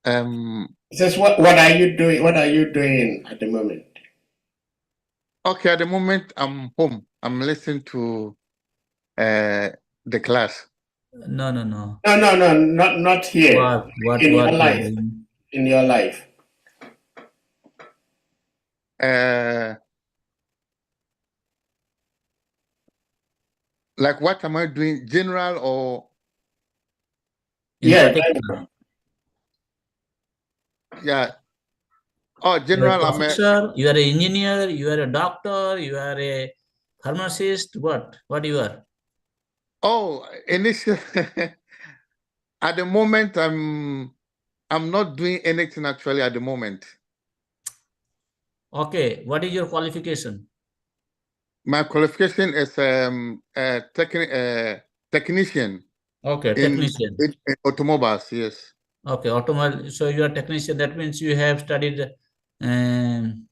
Says what are you doing? What are you doing at the moment? Okay, at the moment I'm home. I'm listening to the class. No, not here. What In your you life. doing? In your life. Like what am I doing? General or? Yeah, particular. Yeah. Oh, You are a general, I'm a, professor, you are an engineer, you are a doctor, you are a pharmacist, what? What you are? oh, initial, at the moment, I'm not doing anything actually at the moment. Okay, what is your qualification? My qualification is a technician Okay, in, technician. in automobiles, yes. Okay, automobile. So you are technician. That means you have studied um,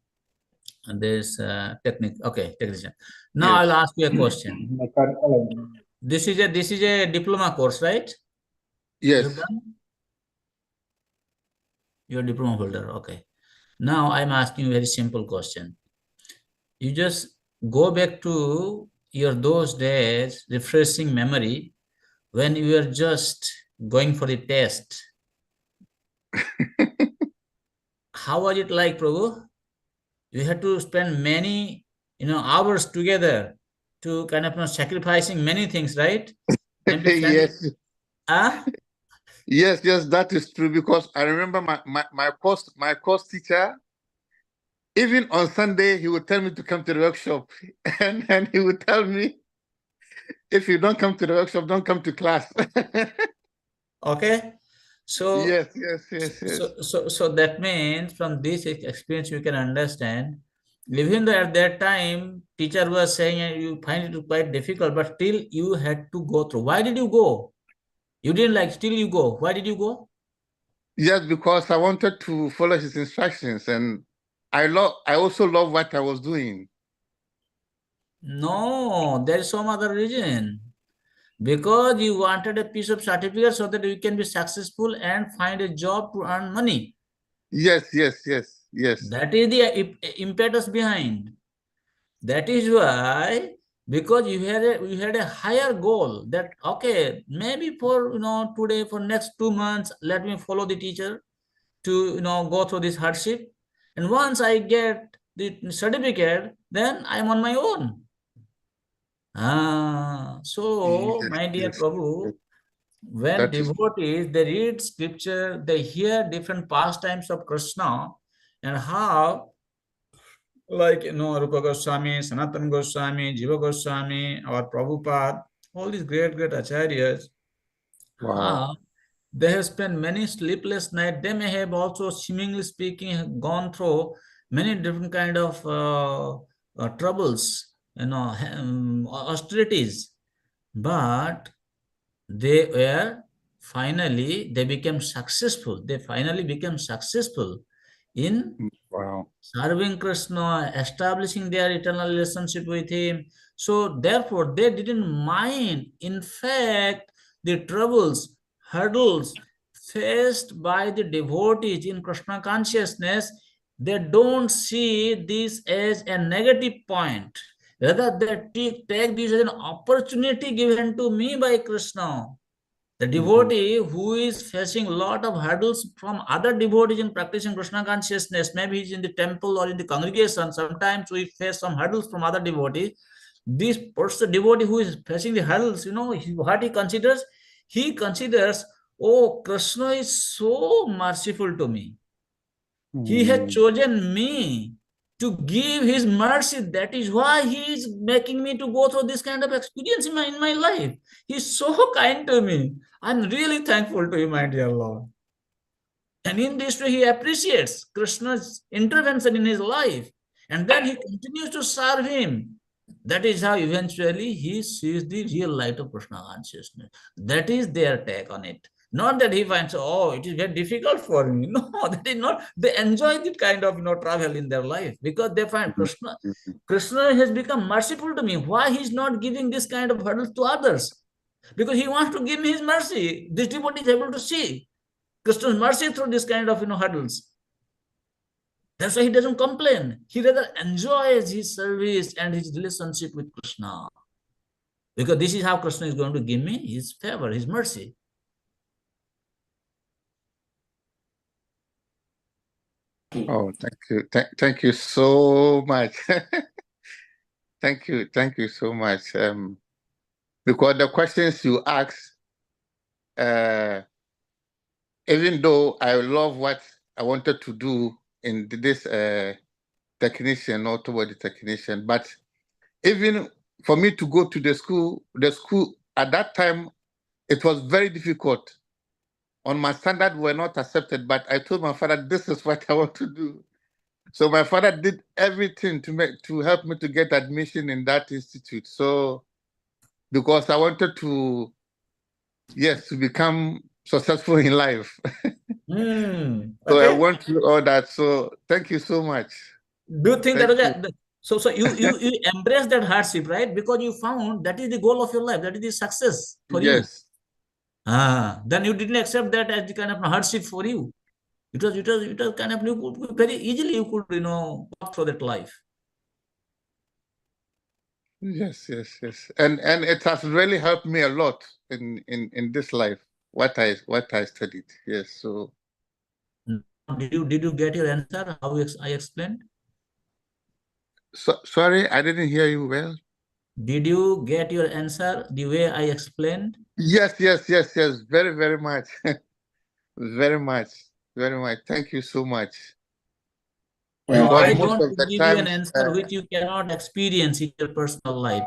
this technique. Okay, technician. Now I'll Yes. ask you a question. This is a diploma course, right? You've Yes. done? You're a diploma holder. Okay. Now I'm asking you a very simple question. You just go back to your those days, refreshing memory when you were just going for the test. How was it like, Prabhu? You had to spend many, hours together to kind of sacrificing many things, right? Time to family. Yes. Ah, Yes, yes, that is true because I remember my course teacher, even on Sunday, he would tell me to come to the workshop. And he would tell me, if you don't come to the workshop, don't come to class. okay. So, Yes, yes, yes, yes. so that means from this experience you can understand. Even though at that time teacher was saying you find it quite difficult, but still you had to go through. Why did you go? You didn't like, still you go. Why did you go? Yes, because I wanted to follow his instructions, and I also love what I was doing. No, there is some other reason. Because you wanted a piece of certificate so that you can be successful and find a job to earn money. Yes, yes, yes, yes. That is the impetus behind. That is why, because you had a higher goal that okay, maybe for today, for next 2 months, let me follow the teacher to go through this hardship, and once I get the certificate, then I'm on my own. So Yes, my dear yes, yes. Prabhu, when That is devotees they read scripture, they hear different pastimes of Krishna and how, like Rupa Goswami, Sanatana Goswami, Jiva Goswami, our Prabhupada, all these great acharyas, wow. how they have spent many sleepless nights. They may have also, seemingly speaking, gone through many different kind of troubles, austerities, but they became successful. They finally became successful in Wow. serving Krishna, establishing their eternal relationship with him. So therefore, they didn't mind. In fact, the troubles, hurdles faced by the devotees in Krishna consciousness, they don't see this as a negative point. Rather, they take this as an opportunity given to me by Krishna. The devotee who is facing a lot of hurdles from other devotees in practicing Krishna consciousness, maybe he's in the temple or in the congregation, sometimes we face some hurdles from other devotees. This person, devotee who is facing the hurdles, what he considers? He considers, oh, Krishna is so merciful to me. He has chosen me to give his mercy. That is why he is making me to go through this kind of experience in my life. He's so kind to me. I'm really thankful to you, my dear Lord. And in this way, he appreciates Krishna's intervention in his life. And then he continues to serve him. That is how eventually he sees the real light of Krishna consciousness. That is their take on it. Not that he finds, oh, it is very difficult for me. No, that is not. They enjoy that kind of travel in their life because they find Krishna. Krishna has become merciful to me. Why he's not giving this kind of hurdles to others? Because he wants to give me his mercy. This devotee is able to see Krishna's mercy through this kind of hurdles. That's why he doesn't complain. He rather enjoys his service and his relationship with Krishna. Because this is how Krishna is going to give me his favor, his mercy. Oh, thank you. Thank you so much. Thank you so much. because the questions you ask, even though I love what I wanted to do in this technician or toward the technician, but even for me to go to the school at that time, it was very difficult. On my standard were not accepted, but I told my father, this is what I want to do. So my father did everything to help me to get admission in that institute. So because I wanted to, to become successful in life. So I went through all that. So thank you so much. Do you think Thank that was so you embrace that hardship, right? Because you found that is the goal of your life, that is the success for you. Yes. Then you didn't accept that as the kind of hardship for you. It was kind of, you could very easily you could walk through that life. Yes. And it has really helped me a lot in this life, what I studied. Yes. So did you get your answer how I explained? Sorry, I didn't hear you well. Did you get your answer the way I explained? Yes. Very, very much. Very much. Thank you so much. Well, I don't give you an answer which you cannot experience in your personal life.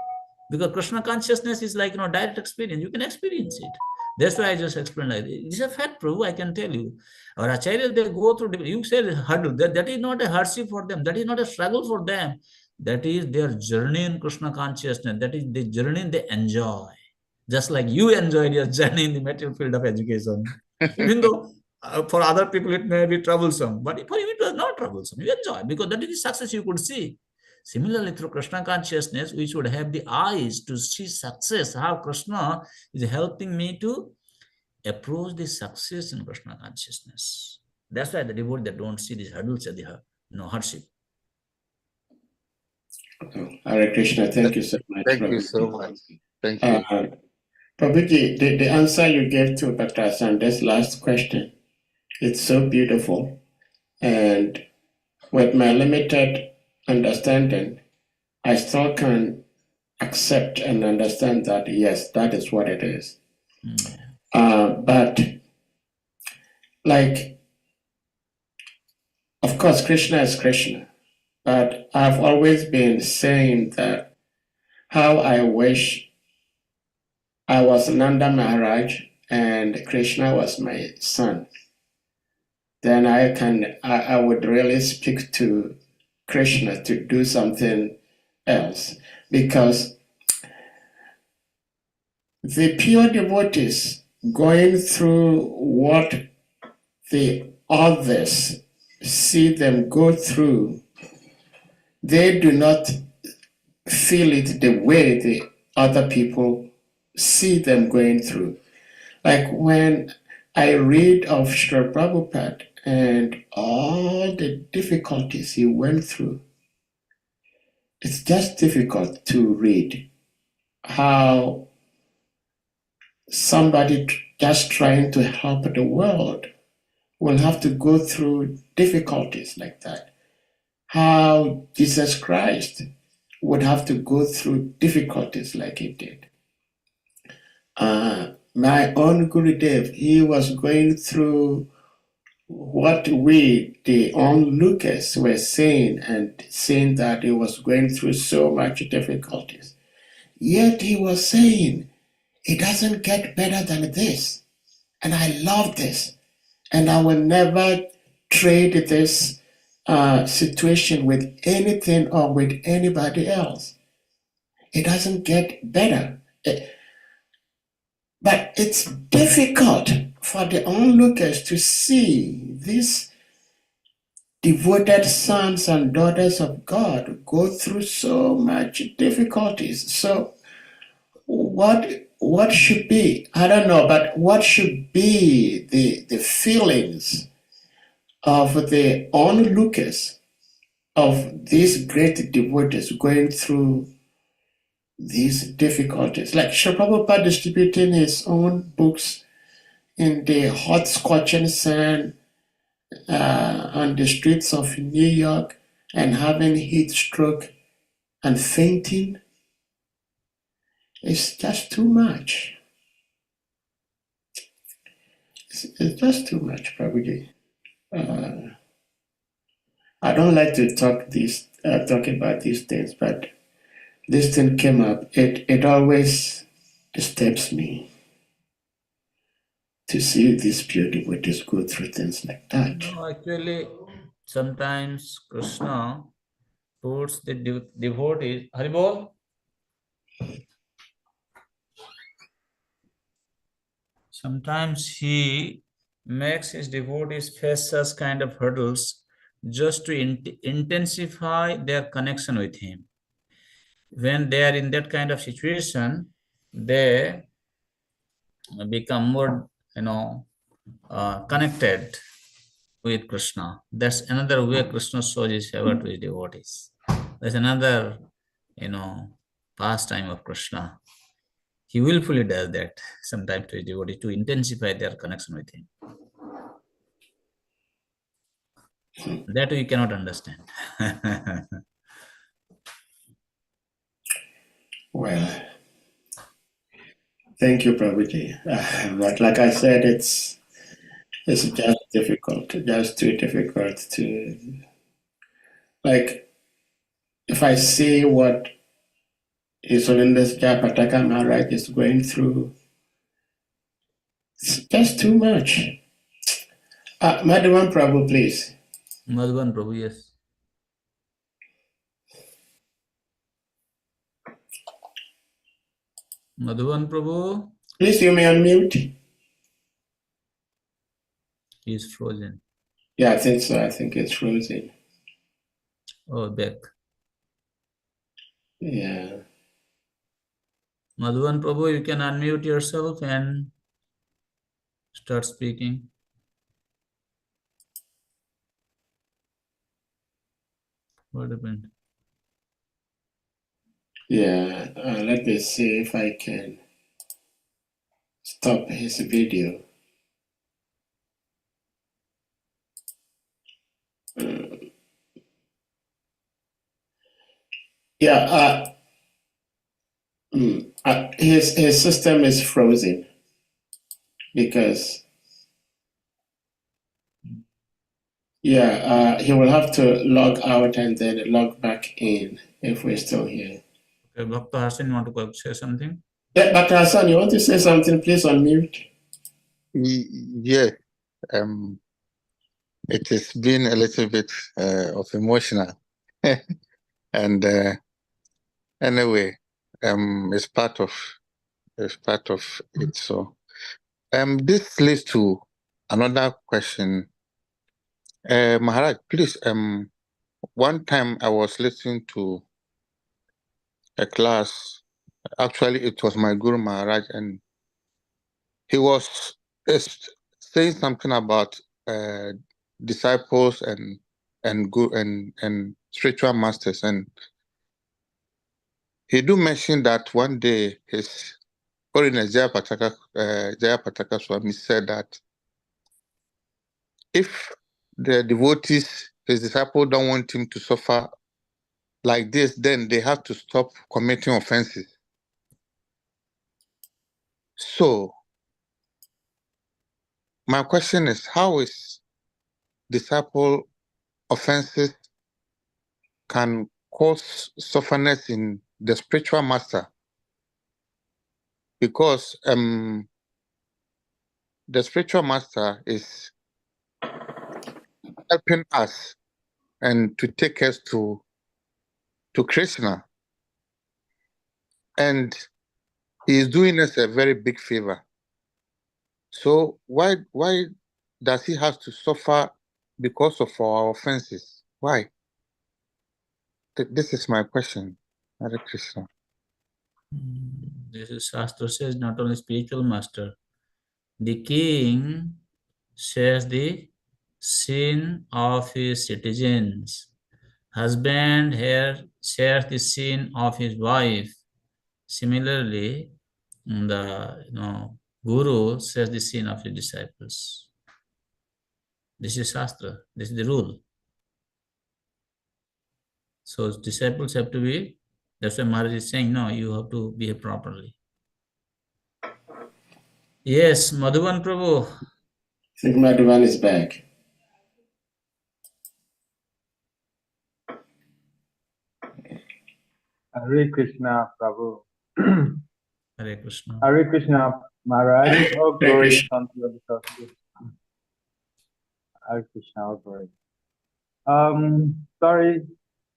Because Krishna consciousness is like direct experience. You can experience it. That's why I just explained like this. It's a fact, Prabhu, I can tell you. Our acharyas, they go through, you said hurdle. That is not a hardship for them. That is not a struggle for them. That is their journey in Krishna consciousness. That is the journey they enjoy. Just like you enjoyed your journey in the material field of education. Even though for other people it may be troublesome, but for you it was not troublesome. You enjoy because that is the success you could see. Similarly, through Krishna consciousness, we should have the eyes to see success, how Krishna is helping me to approach the success in Krishna consciousness. That's why the devotee that don't see these hurdles at the hardship. Hare Krishna, thank you so much. Thank you so much. Thank you. Prabhuji, the answer you gave to Dr. Asande's last question, it's so beautiful. And with my limited understanding, I still can accept and understand that, yes, that is what it is. But, like, of course, Krishna is Krishna. But I've always been saying that how I wish I was Nanda Maharaj and Krishna was my son. Then I would really speak to Krishna to do something else, because the pure devotees going through what the others see them go through, they do not feel it the way the other people see them going through. Like when I read of Srila Prabhupada and all the difficulties he went through, it's just difficult to read how somebody just trying to help the world will have to go through difficulties like that. How Jesus Christ would have to go through difficulties like he did. My own Gurudev, he was going through what we, the onlookers, were saying, and saying that he was going through so much difficulties. Yet he was saying, it doesn't get better than this. And I love this. And I will never trade this situation with anything or with anybody else. It doesn't get better. But it's difficult for the onlookers to see these devoted sons and daughters of God go through so much difficulties. So what should be, I don't know, but what should be the feelings of the onlookers of these great devotees going through these difficulties? Like Srila Prabhupada distributing his own books in the hot scorching sun on the streets of New York and having heat stroke and fainting. It's just too much. It's just too much, Prabhuji. I don't like to talk about these things, but this thing came up. It always disturbs me to see these pure devotees go through things like that. No, actually, sometimes Krishna puts the devotees. Haribol. Sometimes he makes his devotees face such kind of hurdles just to intensify their connection with him. When they are in that kind of situation, they become more, connected with Krishna. That's another way Krishna shows his favor to his devotees. That's another, pastime of Krishna. He willfully does that sometimes to his devotees to intensify their connection with him. That we cannot understand. Well, thank you, Prabhuji. But like I said, it's just difficult, just too difficult to, like, if I see what His Holiness Japataka Maharaj is going through, it's just too much. Madhavan Prabhu, please. Madhavan Prabhu, yes. Madhavan Prabhu. Please, you may unmute. He's frozen. Yeah, I think so. I think it's frozen. Oh, back. Yeah. Madhavan Prabhu, you can unmute yourself and start speaking. What happened? Yeah, let me see if I can stop his video. Yeah, his system is frozen because he will have to log out and then log back in if we're still here. Okay, Bhakta Hassan, you want to say something? Yeah, Dr. Hassan, you want to say something? Please unmute. Yeah, it has been a little bit of emotional, and anyway, it's part of it. So, this leads to another question. Maharaj, please, one time I was listening to a class. Actually, it was my Guru Maharaj, and he was saying something about disciples and spiritual masters, and he do mention that one day his Holiness Jayapataka Swami said that if the devotees, his disciples, don't want him to suffer like this, then they have to stop committing offenses. So my question is, how is disciple offenses can cause sufferness in the spiritual master? Because the spiritual master is helping us and to take us to Krishna, and he is doing us a very big favor. So why does he have to suffer because of our offenses? Why? This is my question. Hare Krishna. This is Shastra says not only spiritual master. The king shares the sin of his citizens. Husband here shares the sin of his wife. Similarly, the guru shares the sin of his disciples. This is Shastra. This is the rule. So disciples have to be That's why Maharaj is saying, no, you have to behave properly. Yes, Madhuban Prabhu. Sigma Duvan is back. Hare Krishna, Prabhu. Hare Krishna. Hare Krishna, Maharaj. All Hare glory Krishna. unto the Lord. Hare Krishna, all glory. Sorry,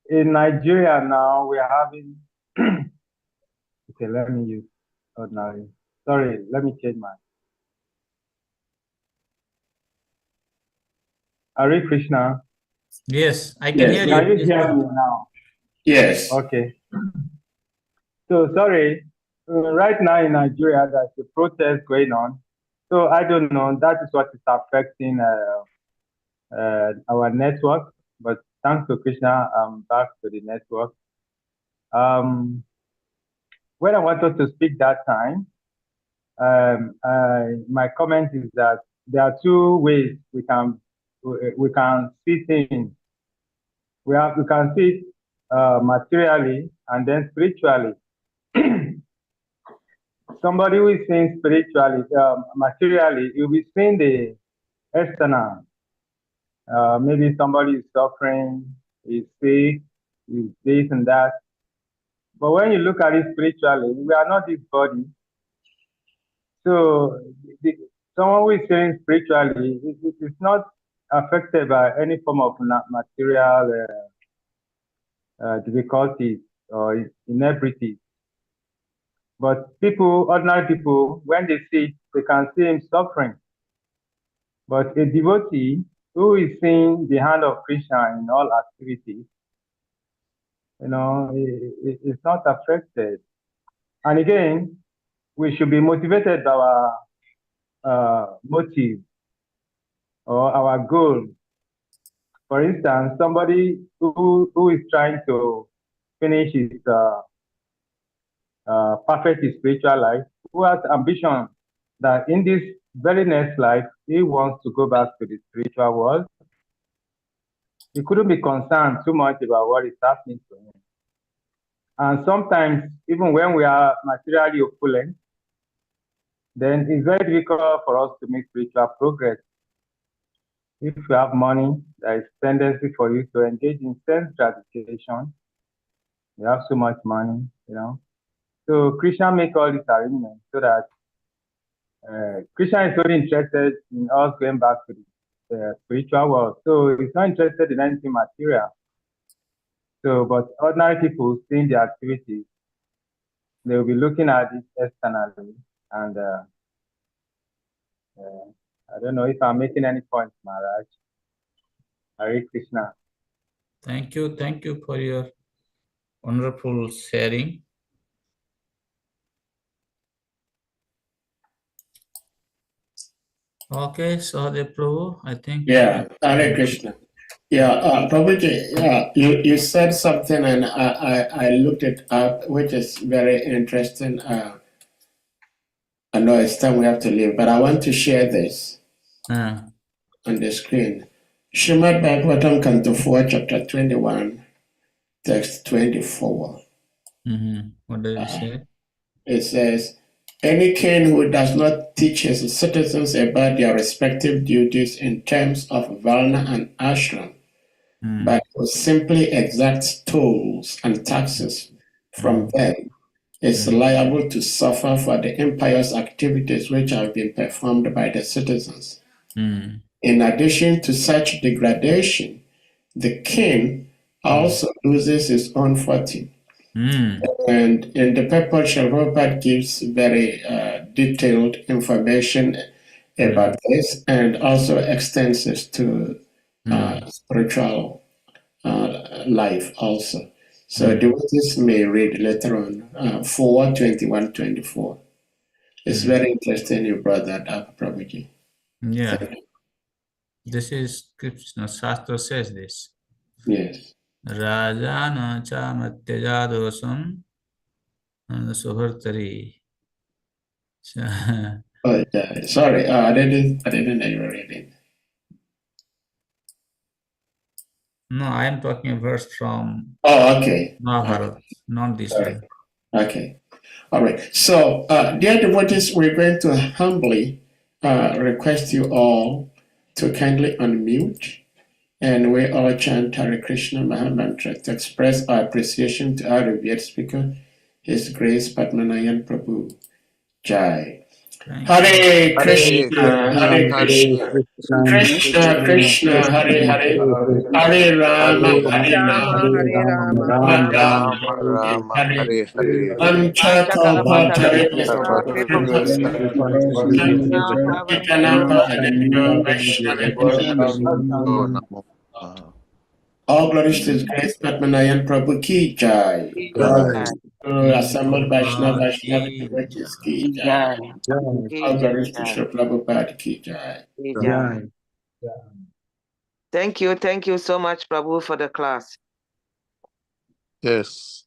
in Nigeria now we're having. Okay, let me use ordinary. Sorry, let me change my. Hare Krishna. Yes, I can Yes, hear yes. Can you. you Please hear go. me now? Yes. Okay. So sorry, right now in Nigeria there's a protest going on. So I don't know. That is what is affecting our network. But thanks to Krishna, I'm back to the network. When I wanted to speak that time, my comment is that there are two ways we can see things. We can see it materially and then spiritually. Somebody who is seeing spiritually, materially, you'll be seeing the external. Maybe somebody is suffering, is sick, is this and that. But when you look at it spiritually, we are not this body. So someone who is saying spiritually is not affected by any form of material difficulties or inebrities. But people, ordinary people, when they see it, they can see him suffering. But a devotee who is seeing the hand of Krishna in all activities, is not affected. And again, we should be motivated by our motive or our goal. For instance, somebody who is trying to finish his perfect his spiritual life, who has ambition that in this very next life he wants to go back to the spiritual world, he couldn't be concerned too much about what is happening to him. And sometimes, even when we are materially opulent, then it's very difficult for us to make spiritual progress. If you have money, there is tendency for you to engage in sense gratification. You have so much money, So Krishna make all these arrangements so that Krishna is only interested in us going back to the spiritual world. So he's not interested in anything material. So, but ordinary people seeing the activities, they will be looking at it externally. And I don't know if I'm making any points, Maharaj. Hare Krishna. Thank you for your wonderful sharing. Okay, so the Prabhu, I think. Yeah, Hare Krishna. Yeah, Prabhuji, you said something and I looked it up, which is very interesting. I know it's time we have to leave, but I want to share this on the screen. Srimad Bhagavatam, Canto 4, Chapter 21, Text 24. What does it say? It says, any king who does not teach his citizens about their respective duties in terms of Varna and Ashram, but who simply exacts tolls and taxes from them, is liable to suffer for the impious activities which have been performed by the citizens. In addition to such degradation, the king also loses his own fortune. And in the paper, Prabhupada gives very detailed information about this and also extends this to spiritual life also. So devotees may read later on 4:21-24. It's very interesting you brought that up, Prabhuji. Yeah. This is Krishna Shastra says this. Yes. Rajana cha matyajadosam suhartari. Oh, yeah. Sorry, I didn't know you were reading. No, I am talking a verse from Oh, okay. Mahabharata, not this Sorry. one. Okay. All right. So, dear devotees, we're going to humbly request you all to kindly unmute, and we all chant Hare Krishna Mahamantra to express our appreciation to our revered speaker, His Grace Padmanayan Prabhu. Jai. Thank Hare Hare Krishna, Hare Krishna, Krishna Krishna, Hare Hare, Hare Rama, Hare Rama, Rama Rama, Hare Hare. Hare Hare. Manchakalpatarubhyaśa Oh, Namo. All glories to His Grace Padmanayan Prabhu ki jai. Assembled Vaishnava devotees ki jai. All glories to Sri Prabhupada ki jai. Thank you so much, Prabhu, for the class. Yes.